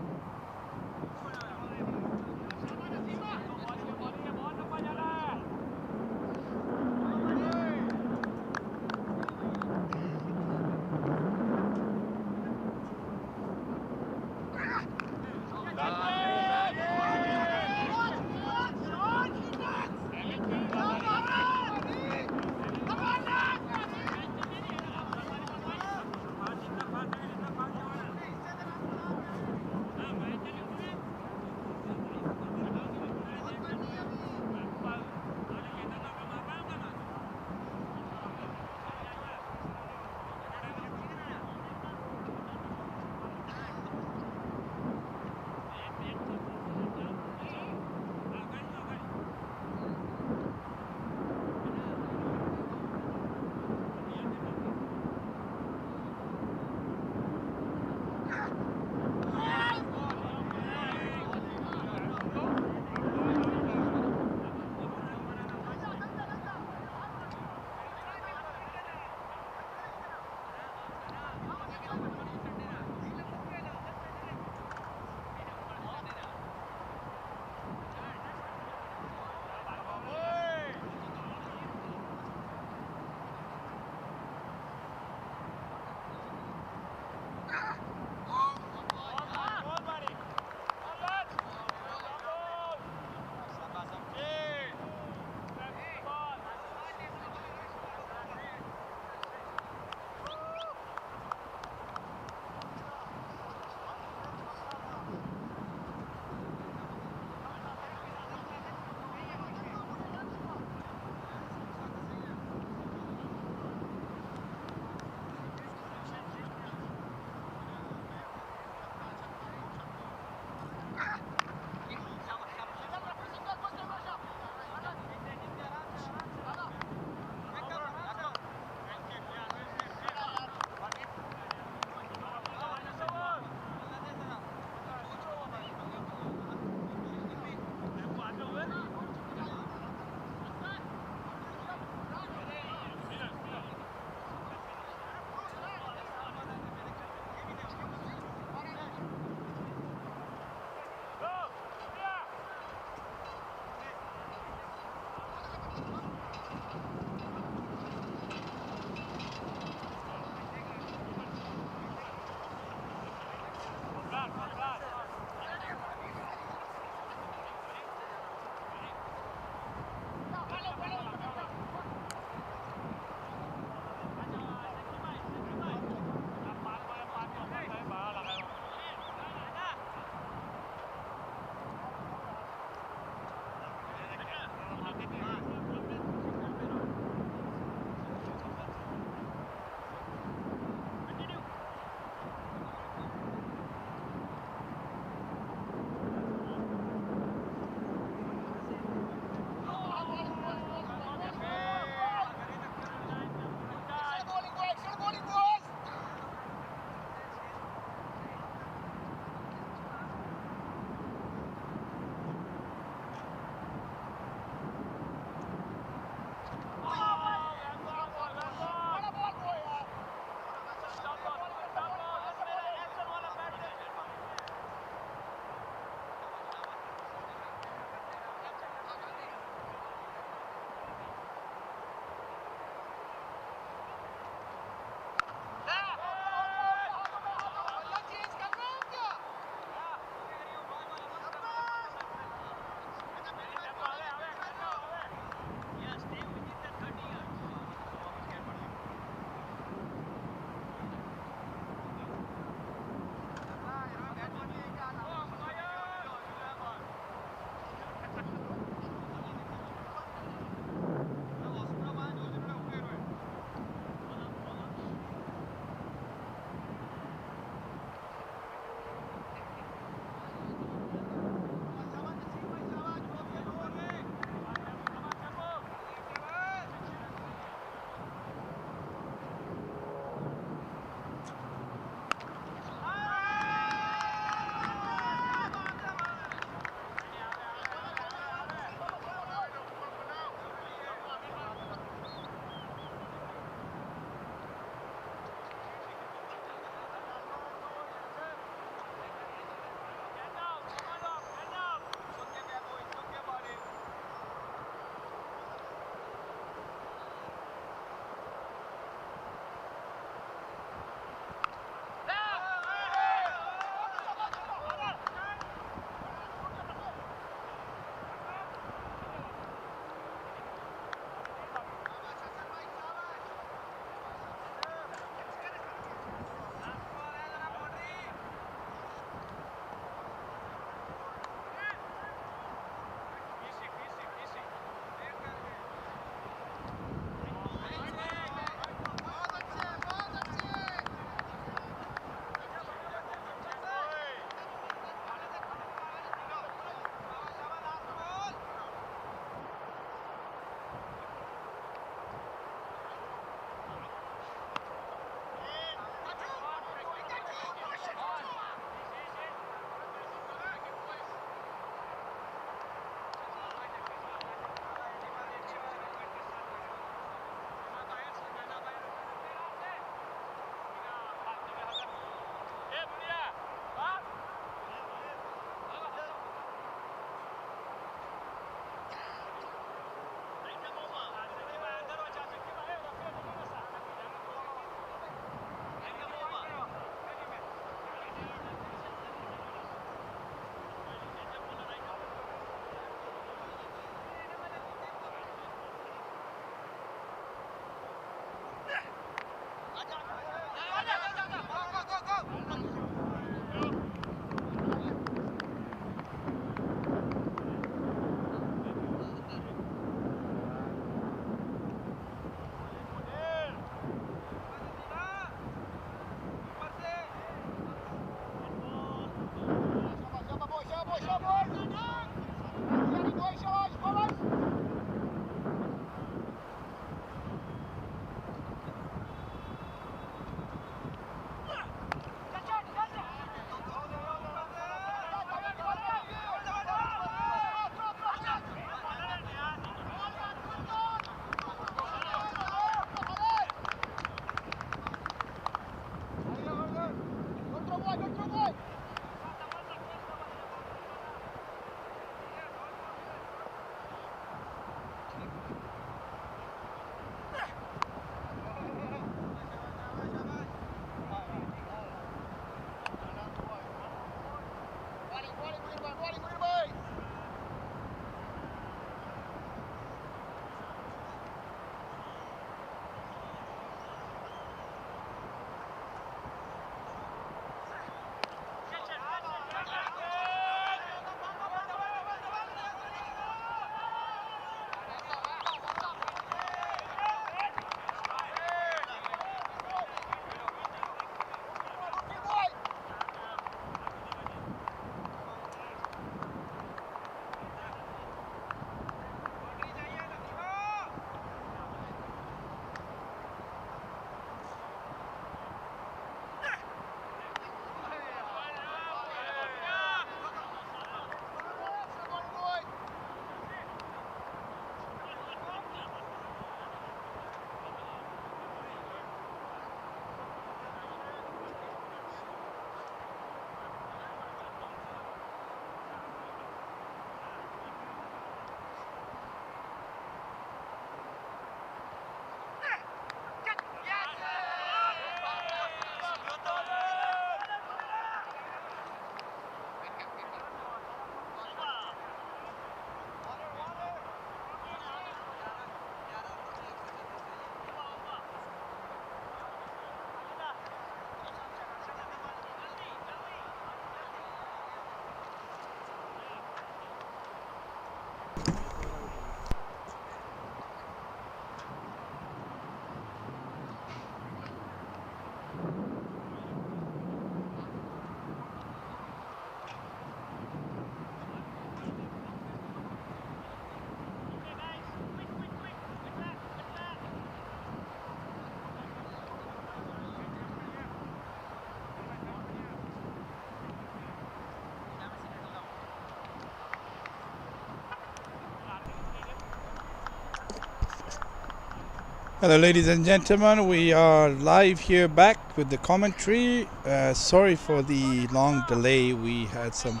Hello, ladies and gentlemen. We are live here back with the commentary. Sorry for the long delay. We had some,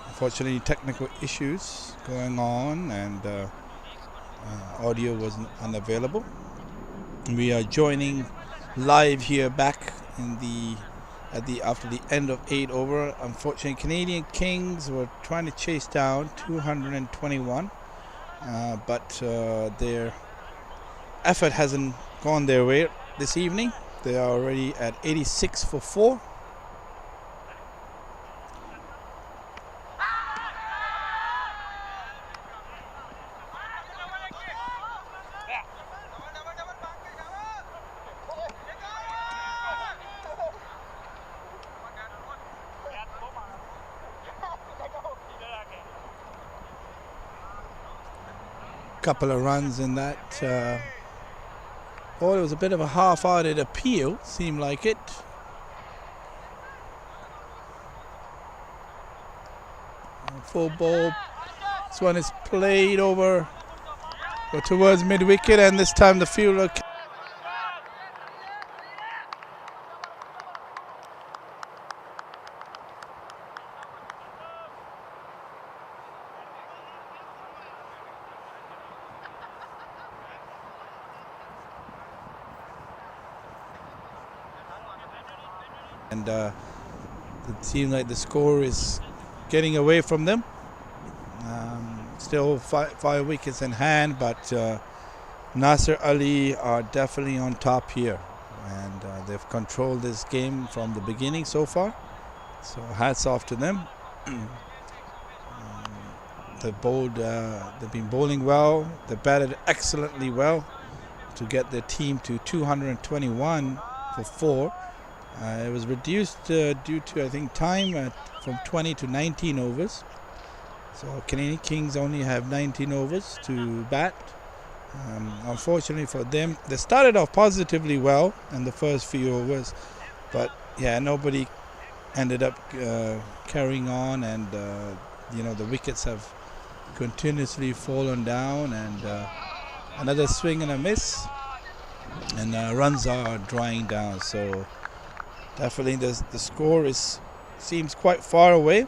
unfortunately, technical issues going on, and audio was unavailable. We are joining live here back in the after the end of 8 over. Unfortunately, Canadian Kings were trying to chase down 221, but their effort hasn't gone their way this evening. They are already at 86 for 4. Couple of runs in that. It was a bit of a half-hearted appeal, seemed like it. Full ball. This one is played over towards mid-wicket, and this time the fielder. And it seems like the score is getting away from them. Still five wickets in hand, but Nasir Ali are definitely on top here. And they've controlled this game from the beginning so far. So hats off to them. They've been bowling well. They batted excellently well to get their team to 221 for 4. It was reduced due to, I think, time from 20 to 19 overs. So Canadian Kings only have 19 overs to bat. Unfortunately for them, they started off positively well in the first few overs, but yeah, nobody ended up carrying on, and the wickets have continuously fallen down, and another swing and a miss, and runs are drying down. So definitely the score seems quite far away.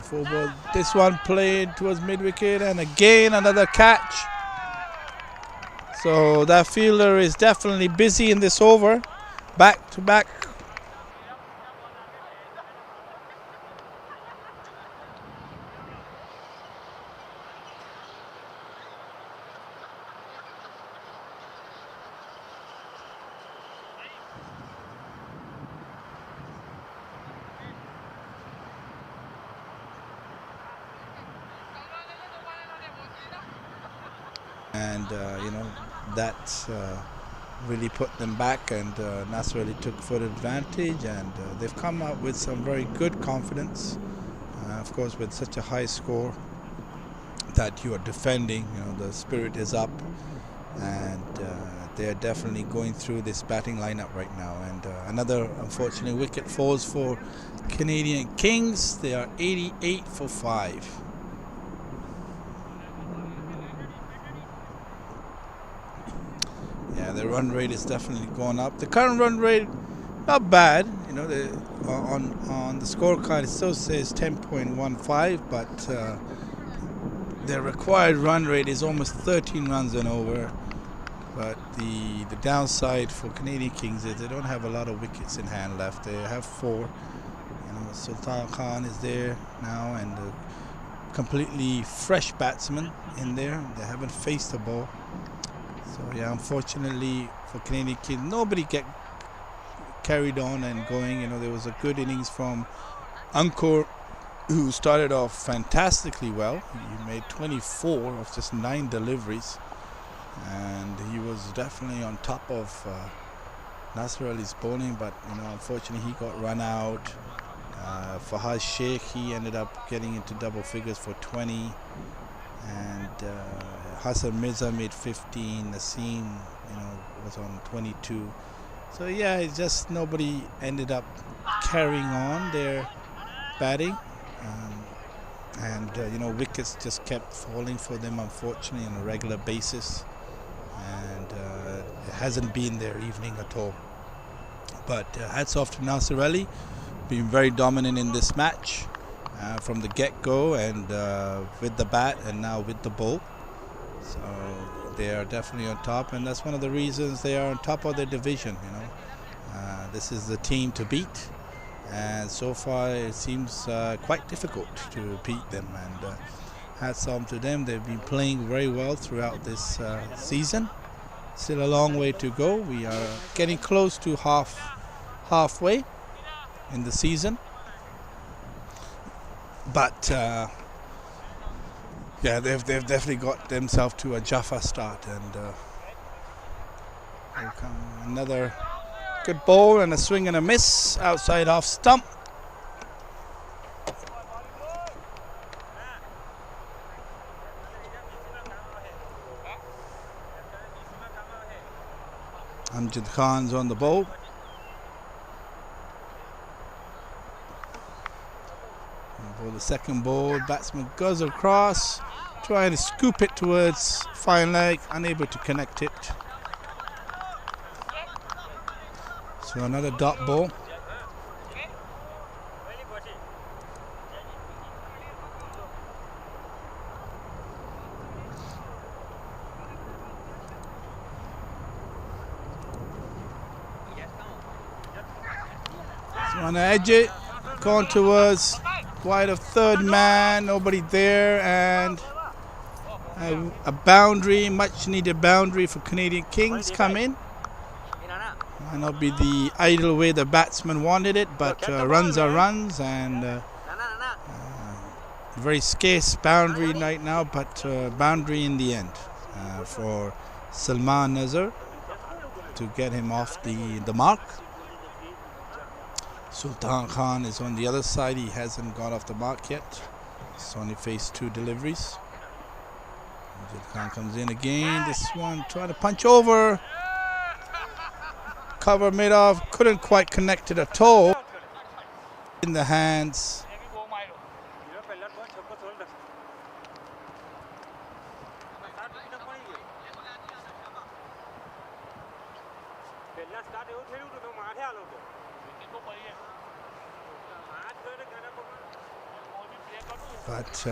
Full ball. This one played towards mid-wicket, and again another catch. So that fielder is definitely busy in this over. Back to back. And that really put them back, and Nasir Ali took full advantage, and they've come out with some very good confidence. Of course, with such a high score that you are defending, the spirit is up, and they're definitely going through this batting lineup right now. And another unfortunate wicket falls for Canadian Kings. They are 88 for 5. Yeah, the run rate is definitely going up. The current run rate, not bad. On the scorecard it still says 10.15, but their required run rate is almost 13 runs and over. But the downside for Canadian Kings is they don't have a lot of wickets in hand left. They have 4. Sultan Khan is there now, and a completely fresh batsman in there. They haven't faced the ball. So yeah, unfortunately for Canadian Kings, nobody get carried on and going. There was a good innings from Ankur, who started off fantastically well. He made 24 of just 9 deliveries, and he was definitely on top of Nasir Ali's bowling, but unfortunately he got run out. Fahad Sheikh, he ended up getting into double figures for 20, and Hassan Mirza made 15. Naseem, was on 22. So yeah, it's just nobody ended up carrying on their batting. And wickets just kept falling for them, unfortunately, on a regular basis, and it hasn't been their evening at all. But hats off to Nasir Ali, being very dominant in this match from the get-go, and with the bat and now with the ball. So they are definitely on top, and that's one of the reasons they are on top of their division. This is the team to beat, and so far it seems quite difficult to beat them, and hats off to them. They've been playing very well throughout this season. Still a long way to go. We are getting close to halfway in the season, but they've definitely got themselves to a Jaffa start, and here come another good ball and a swing and a miss outside off stump. Amjad Khan's on the ball. For the second ball, batsman goes across, trying to scoop it towards fine leg, unable to connect it. So another dot ball. So on the edge it, gone towards wide of third man, nobody there, and a boundary, much needed boundary for Canadian Kings come in. Might not be the ideal way the batsman wanted it, but runs are runs, and very scarce boundary right now, but boundary in the end for Salman Nazar to get him off the mark. Sultan Khan is on the other side. He hasn't got off the mark yet. He's only faced 2 deliveries. Amjad Khan comes in again. This one trying to punch over. Cover mid off. Couldn't quite connect it at all. In the hands. But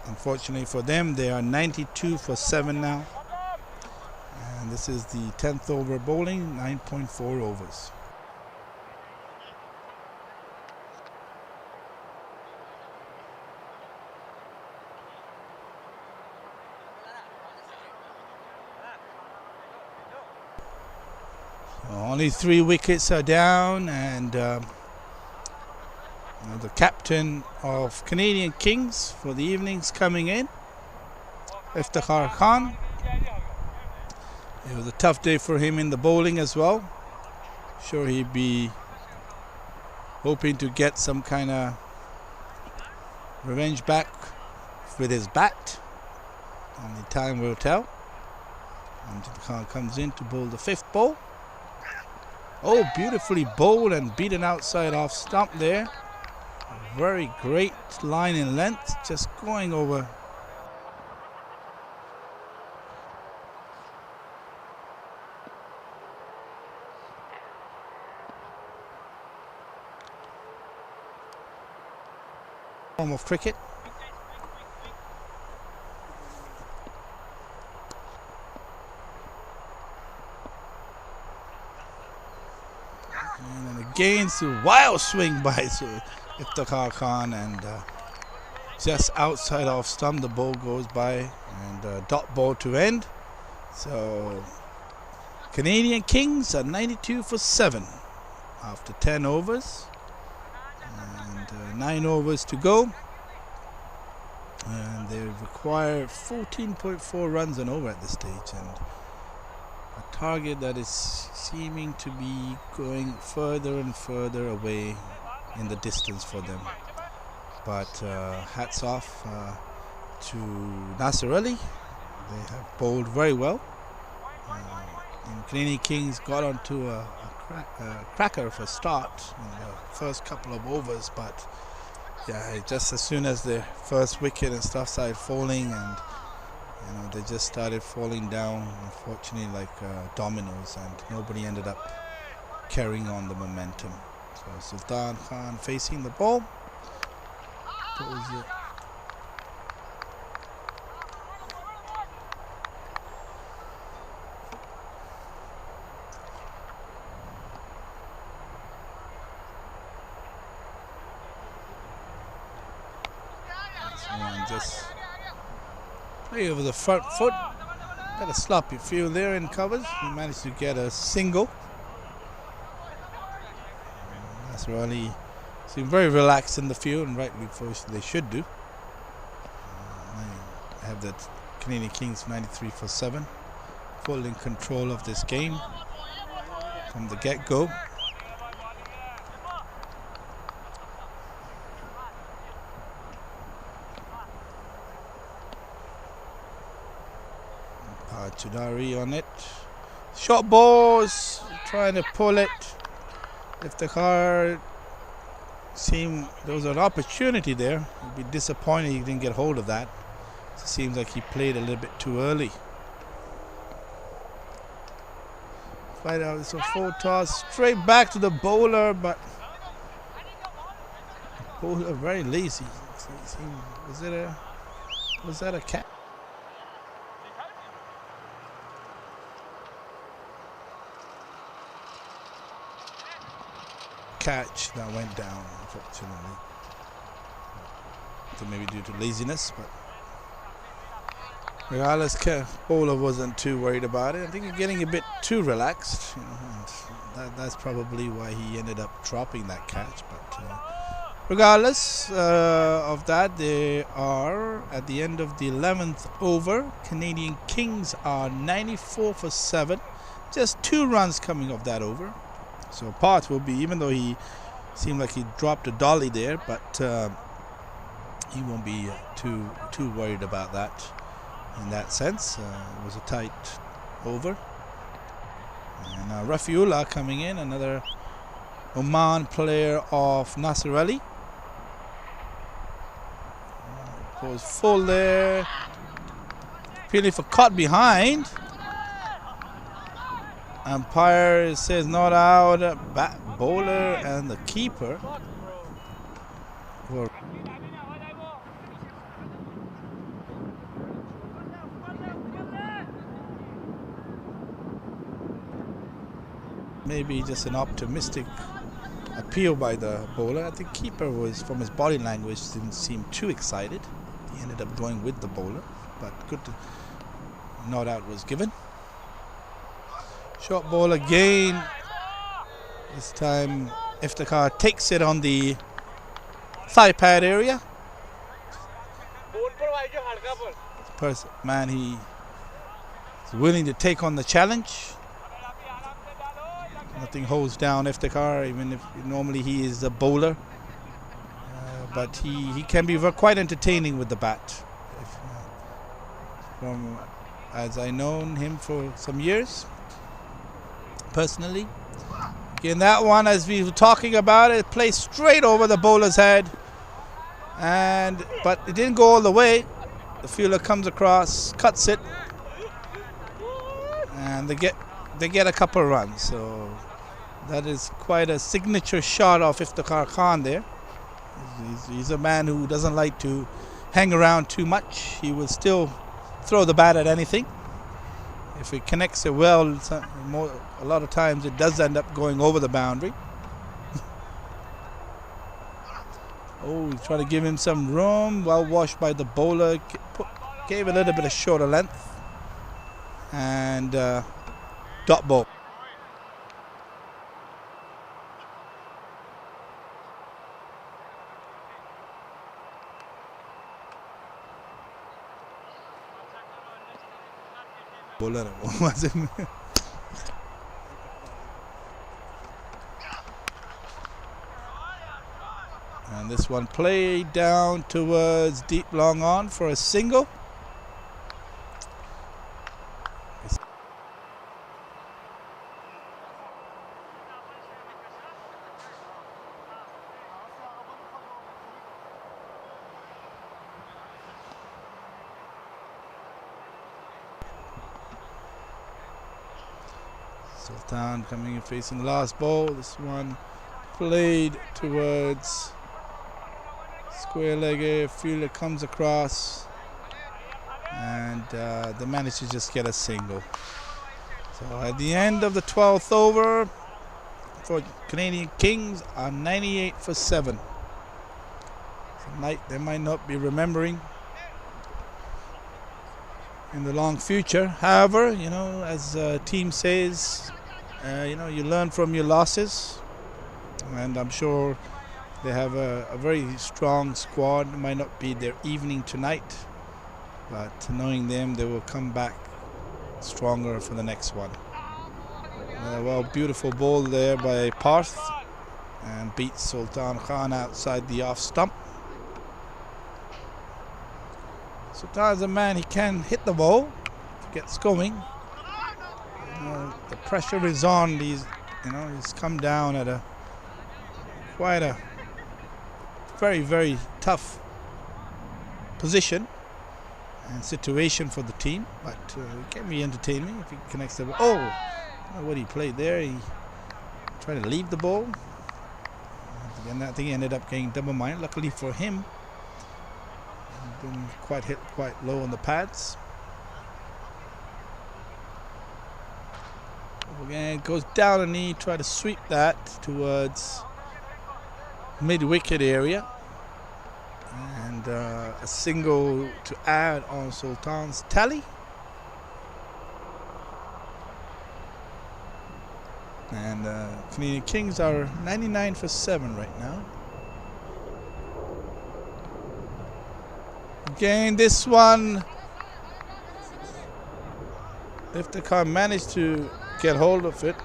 unfortunately for them, they are 92 for 7 now. And this is the 10th over bowling, 9.4 overs. So only 3 wickets are down, and the captain of Canadian Kings for the evenings coming in, Iftikhar Khan. It was a tough day for him in the bowling as well. Sure, he'd be hoping to get some kind of revenge back with his bat. Only time will tell. Amjad Khan comes in to bowl the 5th ball. Oh, beautifully bowled and beaten outside off stump there. A very great line in length, just going over. Form of cricket. And again, it's a wild swing by Iftikhar Khan, and just outside off stump the ball goes by, and dot ball to end. So Canadian Kings are 92 for 7 after 10 overs. And 9 overs to go, and they require 14.4 runs and over at this stage, and a target that is seeming to be going further and further away in the distance for them. But hats off to Nasir Ali. They have bowled very well. And Canadian Kings got onto a cracker for start in the first couple of overs, but Yeah, just as soon as the first wicket and stuff started falling, and they just started falling down, unfortunately, like dominoes, and nobody ended up carrying on the momentum. So Sultan Khan facing the ball. And just play over the front foot. Got a sloppy field there in covers. He managed to get a single. Nasir Ali seemed very relaxed in the field, and rightly they should do. I have that Canadian Kings 93 for 7, full in control of this game from the get-go. Chudari on it. Short balls, trying to pull it. If the car seemed there was an opportunity there, he'd be disappointed he didn't get hold of that. It seems like he played a little bit too early. Right out, it's a full toss straight back to the bowler, but bowler very lazy. Was that a catch? Catch that went down, unfortunately. So maybe due to laziness, but regardless, bowler wasn't too worried about it. I think he's getting a bit too relaxed, and that's probably why he ended up dropping that catch. But regardless of that, they are at the end of the 11th over. Canadian Kings are 94 for 7. Just 2 runs coming off that over. So Part will be, even though he seemed like he dropped a dolly there, but he won't be too worried about that in that sense. It was a tight over. And Rafiullah coming in, another Oman player of Nasir Ali. Goes full there. Appealing for caught behind. Umpire says not out. Bowler and the keeper. Maybe just an optimistic appeal by the bowler. I think keeper was, from his body language, didn't seem too excited. He ended up going with the bowler, but good. Not out was given. Short ball again. This time Iftikhar takes it on the thigh pad area. Man, he is willing to take on the challenge. Nothing holds down Iftikhar, even if normally he is a bowler. But he can be quite entertaining with the bat. From as I known him for some years. Personally, again, that one, as we were talking about it, placed straight over the bowler's head, but it didn't go all the way. The fielder comes across, cuts it, and they get a couple of runs. So that is quite a signature shot of Iftikhar Khan there. He's a man who doesn't like to hang around too much. He will still throw the bat at anything. If it connects it well, a lot of times it does end up going over the boundary. Oh, he's trying to give him some room. Well washed by the bowler. Gave a little bit of shorter length. And dot ball. Bowler was him. And this one played down towards deep long on for a single. Sultan coming in facing the last ball. This one played towards square legger. Fielder comes across, and they managed to just get a single. So at the end of the 12th over, for Canadian Kings are 98 for 7. It's a night they might not be remembering in the long future. However, you know, as a team says, you know, you learn from your losses, and I'm sure they have a very strong squad. It might not be their evening tonight, but knowing them, they will come back stronger for the next one. Well, beautiful ball there by Parth, and beats Sultan Khan outside the off stump. Sultan's a man, he can hit the ball if it gets going. The pressure is on. He's come down at quite a very, very tough position and situation for the team, but it can be entertaining if he connects the ball. Oh, I don't know what he played there. He tried to leave the ball. Again, I think he ended up getting double minded. Luckily for him, he didn't quite hit quite low on the pads. Again, goes down a knee, try to sweep that towards mid-wicket area, and a single to add on Sultan's tally. And Canadian Kings are 99 for 7 right now. Again, this one, if the car managed to get hold of it,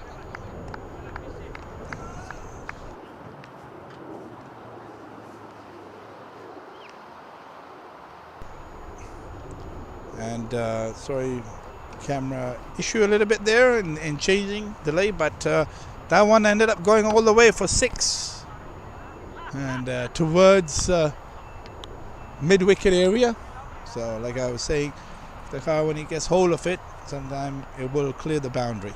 and sorry, camera issue a little bit there and changing delay, but that one ended up going all the way for 6 and towards mid-wicket area. So like I was saying, the car, when he gets hold of it, sometimes it will clear the boundary.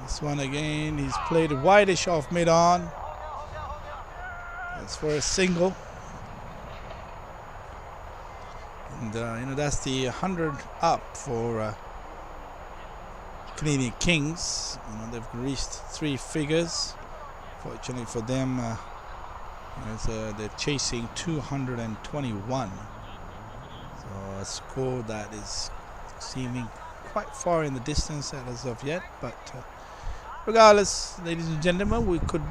This one again, he's played wideish off mid-on. That's for a single. And you know, that's the 100 up for Canadian Kings. You know, they've reached 3 figures. Fortunately for them, they're chasing 221. So a score that is seeming quite far in the distance as of yet. But regardless, ladies and gentlemen, we could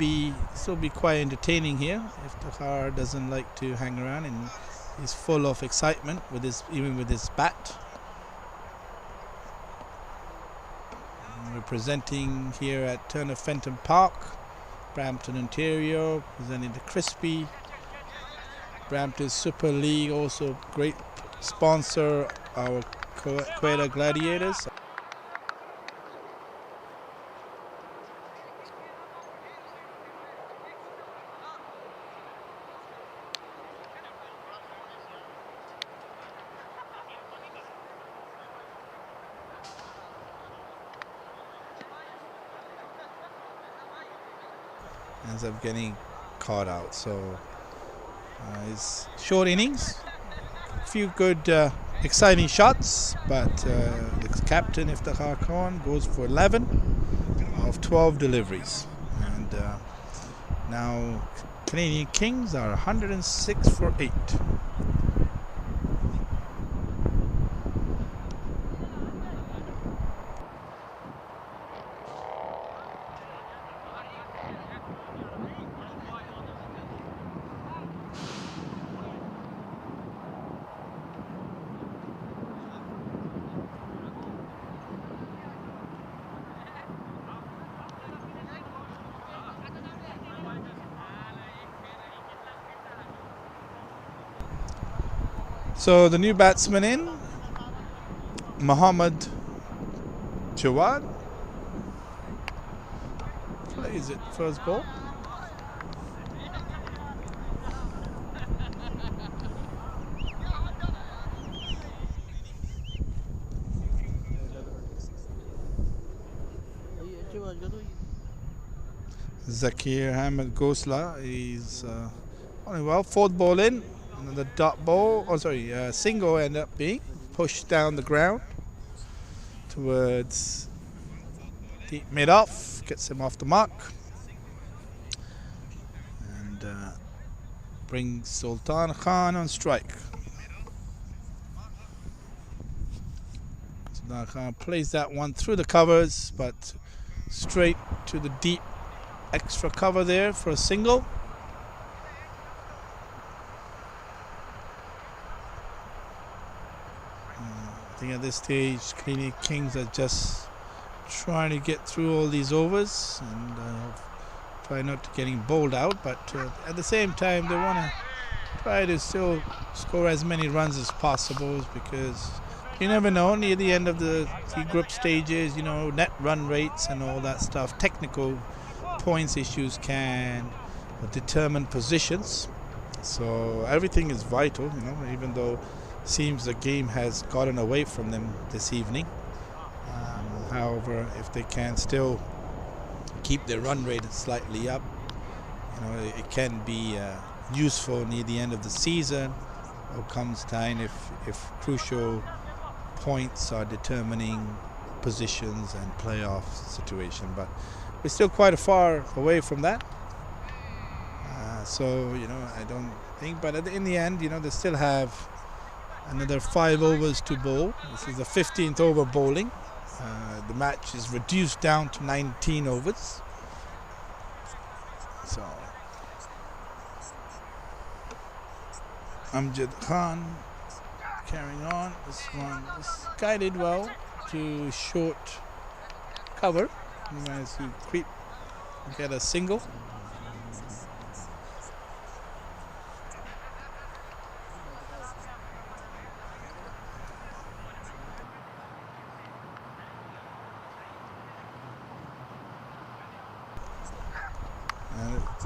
still be quite entertaining here if the car doesn't like to hang around and is full of excitement even with his bat. And we're presenting here at Turner Fenton Park, Brampton, Ontario, presenting the Crispy. Brampton Super League, also great sponsor, our Quetta Gladiators. Ends up getting caught out. So his short innings, a few good exciting shots, but the captain Iftikhar Khan goes for 11 of 12 deliveries, and now Canadian Kings are 106 for 8. So the new batsman in, Mohammad Jawad, plays it first ball. Zakir Ahmed Ghosla is only well. Fourth ball in. Another dot ball. Oh, sorry. Single ended up being pushed down the ground towards deep mid off. Gets him off the mark. And brings Sultan Khan on strike. Sultan Khan plays that one through the covers, but straight to the deep extra cover there for a single. I think at this stage, Canadian Kings are just trying to get through all these overs and try not to getting bowled out, but at the same time they want to try to still score as many runs as possible, because you never know near the end of the group stages, you know, net run rates and all that stuff, technical points issues can determine positions. So everything is vital, you know, even though seems the game has gotten away from them this evening. However, if they can still keep their run rate slightly up, you know, it can be useful near the end of the season, or comes time if crucial points are determining positions and playoff situation. But we're still quite far away from that. So, you know, I don't think, but in the end, you know, they still have another 5 overs to bowl. This is the 15th over bowling. The match is reduced down to 19 overs. So Amjad Khan carrying on. This one is guided well to short cover. He managed to creep and get a single.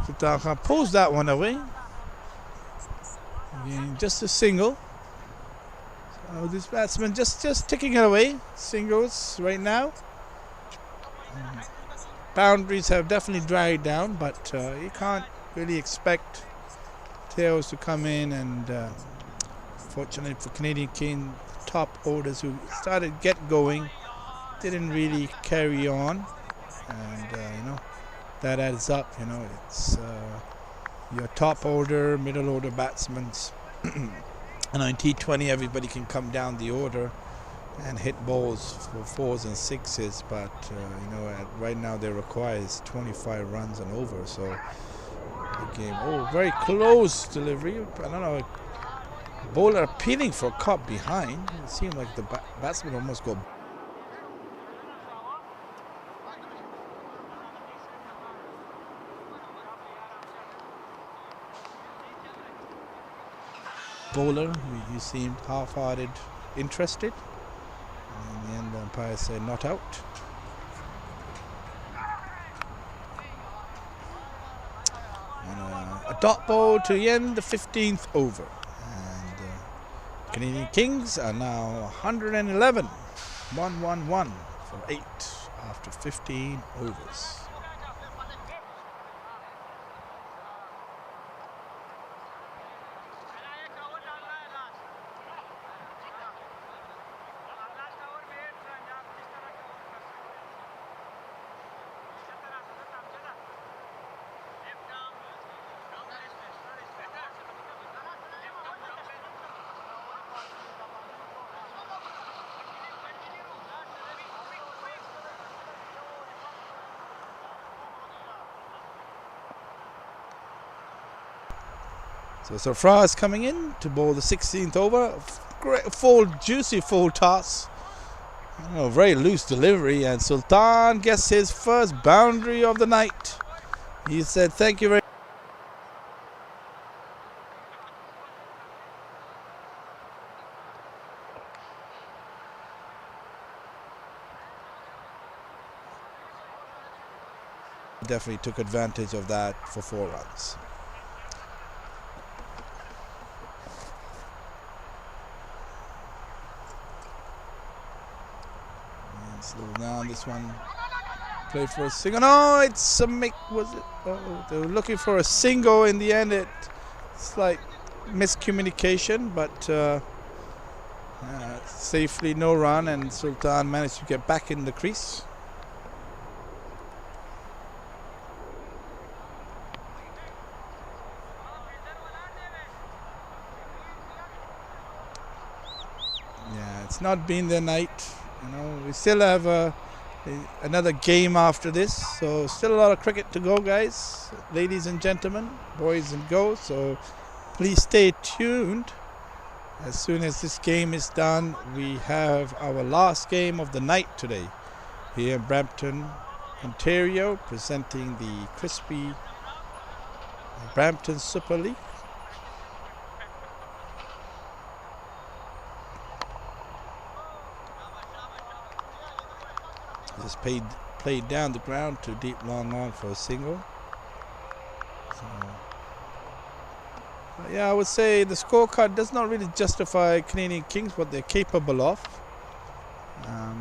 Sultan Khan pulls that one away. Again, just a single. So this batsman just ticking it away. Singles right now. Boundaries have definitely dried down, but you can't really expect tails to come in. And fortunately for Canadian King, top orders who started get going didn't really carry on, and you know, that adds up. You know, it's your top order, middle order batsmen. And on T20, everybody can come down the order and hit balls for 4s and 6s, but you know, right now they require is 25 runs and over. So the game, oh, very close delivery. I don't know, bowler appealing for a caught behind. It seemed like the batsman almost go. Bowler, he seemed half-hearted, interested. And in the end, the umpire said not out. And a dot ball to end the 15th over. And Canadian Kings are now 111, 1-1-1 for 8 after 15 overs. So Sarfraz coming in to bowl the 16th over. Great full, juicy full toss. Very loose delivery, and Sultan gets his first boundary of the night. He said, "Thank you very much." Definitely took advantage of that for 4 runs. Slow down this one. Played for a single. No, it's a make. Was it? Oh, they were looking for a single. In the end, it's like miscommunication, but safely no run, and Sultan managed to get back in the crease. Yeah, it's not been their night. We still have another game after this, so still a lot of cricket to go, guys, ladies and gentlemen, boys and girls. So please stay tuned. As soon as this game is done, we have our last game of the night today here in Brampton, Ontario, presenting the crispy Brampton Super League. Just played down the ground to deep long on for a single. So, yeah, I would say the scorecard does not really justify Canadian Kings what they're capable of. I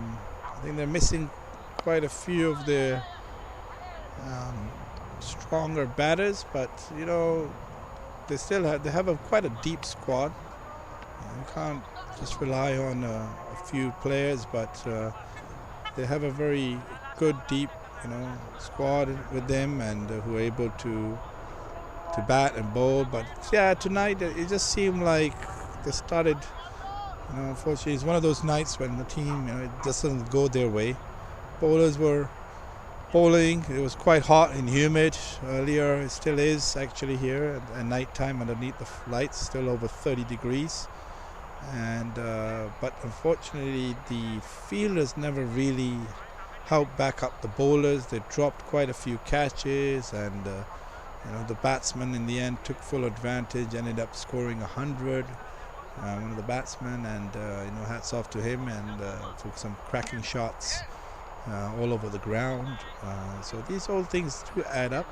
think they're missing quite a few of their stronger batters, but they have quite a deep squad. You can't just rely on a few players, but they have a very good deep squad with them, and who are able to bat and bowl. But yeah, tonight it just seemed like they started, unfortunately it's one of those nights when the team it doesn't go their way. Bowlers were bowling. It was quite hot and humid earlier. It still is actually here at night time underneath the lights, still over 30 degrees. And but unfortunately the fielders never really helped back up the bowlers. They dropped quite a few catches, and the batsman in the end took full advantage, ended up scoring 100, one of the batsmen, and hats off to him, and took some cracking shots all over the ground. So these old things do add up.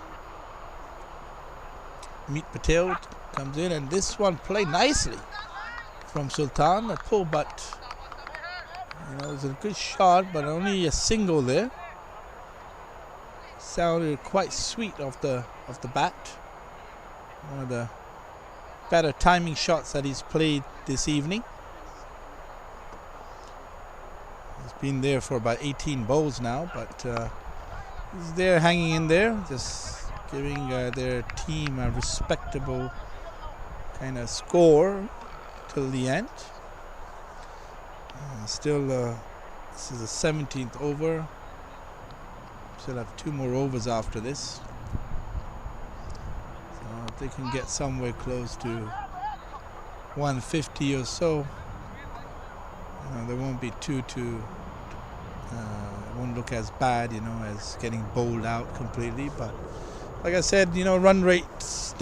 Meet Patel comes in, and this one played nicely from Sultan, a pull, but it was a good shot, but only a single there. Sounded quite sweet off the bat. One of the better timing shots that he's played this evening. He's been there for about 18 bowls now, but he's there hanging in there, just giving their team a respectable kind of score till the end. Still, this is the 17th over. Still have 2 more overs after this. So if they can get somewhere close to 150 or so, they won't be it won't look as bad, as getting bowled out completely. But like I said, net run rates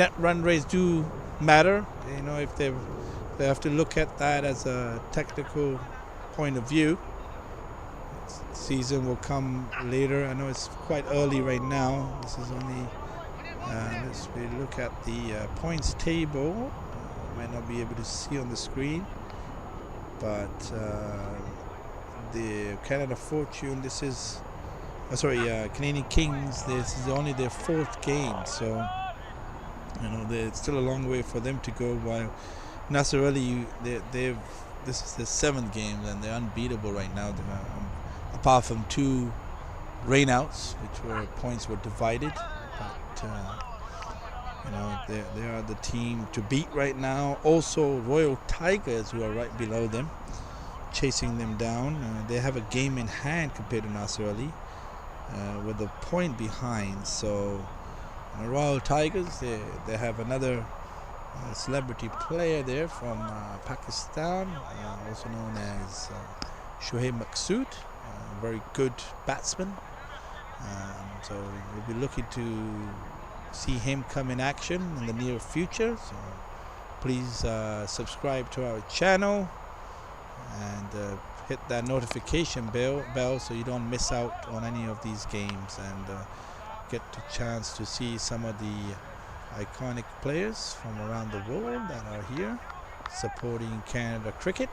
do matter. If they have to look at that as a technical point of view. Season will come later. I know it's quite early right now. This is only let's look at the points table. Might not be able to see on the screen, but the Canada Fortune, this is Canadian Kings, this is only their 4th game, so it's still a long way for them to go, while Nasir Ali, this is their 7th game, and they're unbeatable right now. Apart from 2 rainouts, which were points were divided, but they are the team to beat right now. Also, Royal Tigers, who are right below them, chasing them down. They have a game in hand compared to Nasir Ali, with a point behind. So, Royal Tigers, they have another celebrity player there from Pakistan, also known as Shoaib Maqsood. Very good batsman, so we'll be looking to see him come in action in the near future. So please subscribe to our channel and hit that notification bell so you don't miss out on any of these games, and get the chance to see some of the iconic players from around the world that are here supporting Canada cricket.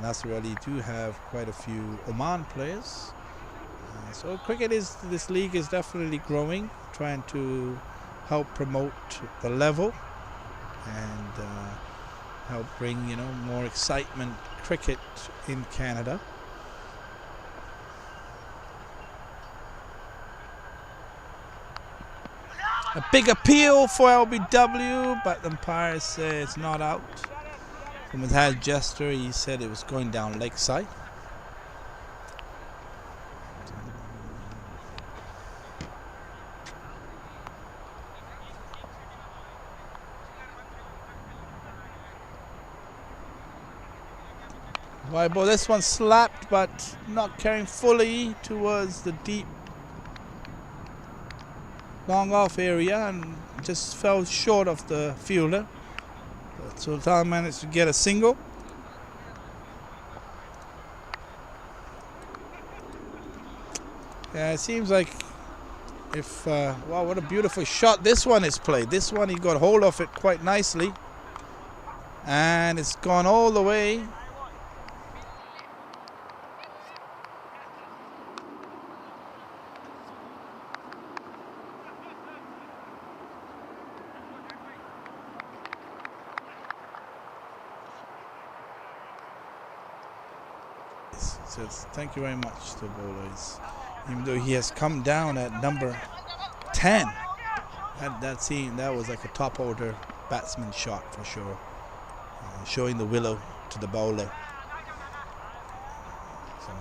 Nasir Ali do have quite a few Oman players So this league is definitely growing, trying to help promote the level and help bring more excitement cricket in Canada. A big appeal for LBW, but the umpire says it's not out. From his hand gesture, he said it was going down leg side. Wide ball. This one slapped, but not carrying fully towards the deep long off area and just fell short of the fielder. But Sultan managed to get a single. Yeah, it seems like if wow, what a beautiful shot this one is played. This one he got hold of it quite nicely, and it's gone all the way. Says thank you very much to bowlers, even though he has come down at number 10. That was like a top order batsman shot for sure, showing the willow to the bowler. So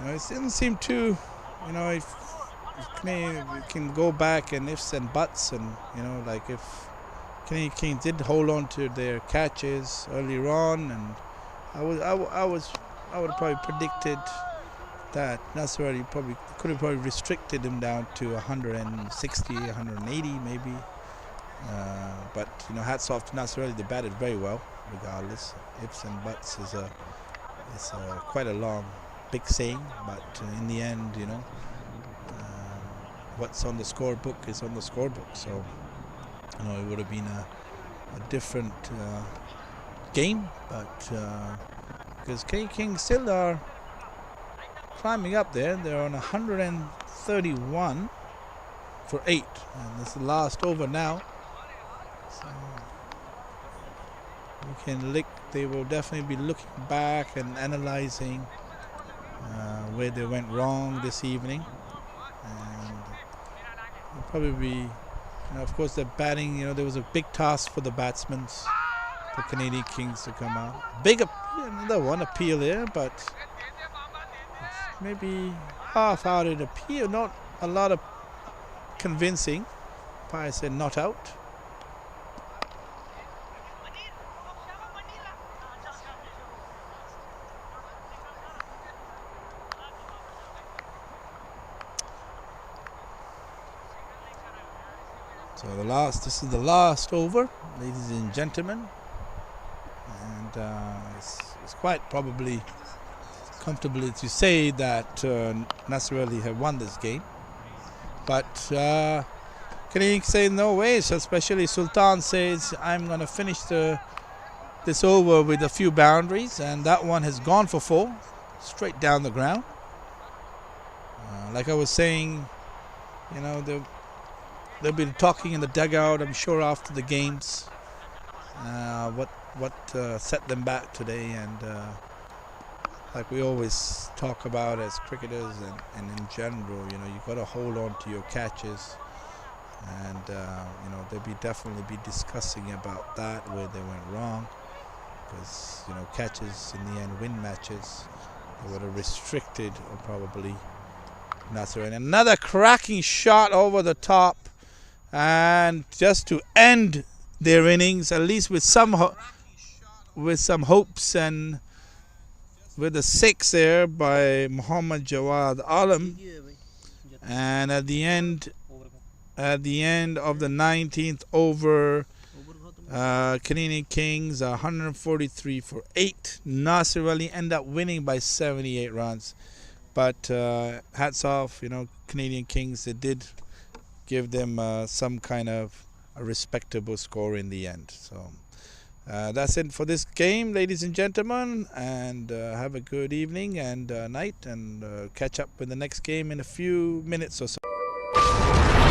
it didn't seem too, if we can go back and ifs and buts, and like if Canadian Kings did hold on to their catches earlier on, and I would have probably predicted that Nasir Ali could have restricted him down to 160, 180 maybe. But hats off to Nasir Ali. They batted very well, regardless. Ifs and buts is quite a long, big saying, but in the end, what's on the scorebook is on the scorebook. So it would have been a different game, but because Canadian Kings still are climbing up there. They're on 131 for 8, and this is the last over now. So they will definitely be looking back and analyzing where they went wrong this evening, and they'll probably be, of course, they're batting. There was a big task for the batsmen, the Canadian Kings, to come out. Another one appeal there, but maybe half-hearted appeal, not a lot of convincing. Umpire said not out. So this is the last over, ladies and gentlemen, and it's quite probably comfortably to say that Nasir Ali have won this game, but Canadian say no ways. Especially Sultan says, I'm going to finish this over with a few boundaries, and that one has gone for 4, straight down the ground. Like I was saying, they'll be talking in the dugout, I'm sure, after the games, what set them back today, and like we always talk about as cricketers and in general, you've got to hold on to your catches, and they'll definitely be discussing about that, where they went wrong, because catches in the end win matches. They would have restricted, or probably Nasir. And another cracking shot over the top, and just to end their innings, at least with some hopes, and with a 6 there by Muhammad Jawad Alam. And at the end of the 19th over, Canadian Kings 143 for 8. Nasir Ali end up winning by 78 runs. But hats off, Canadian Kings. They did give them some kind of a respectable score in the end. So That's it for this game, ladies and gentlemen, and have a good evening and night, and catch up with the next game in a few minutes or so.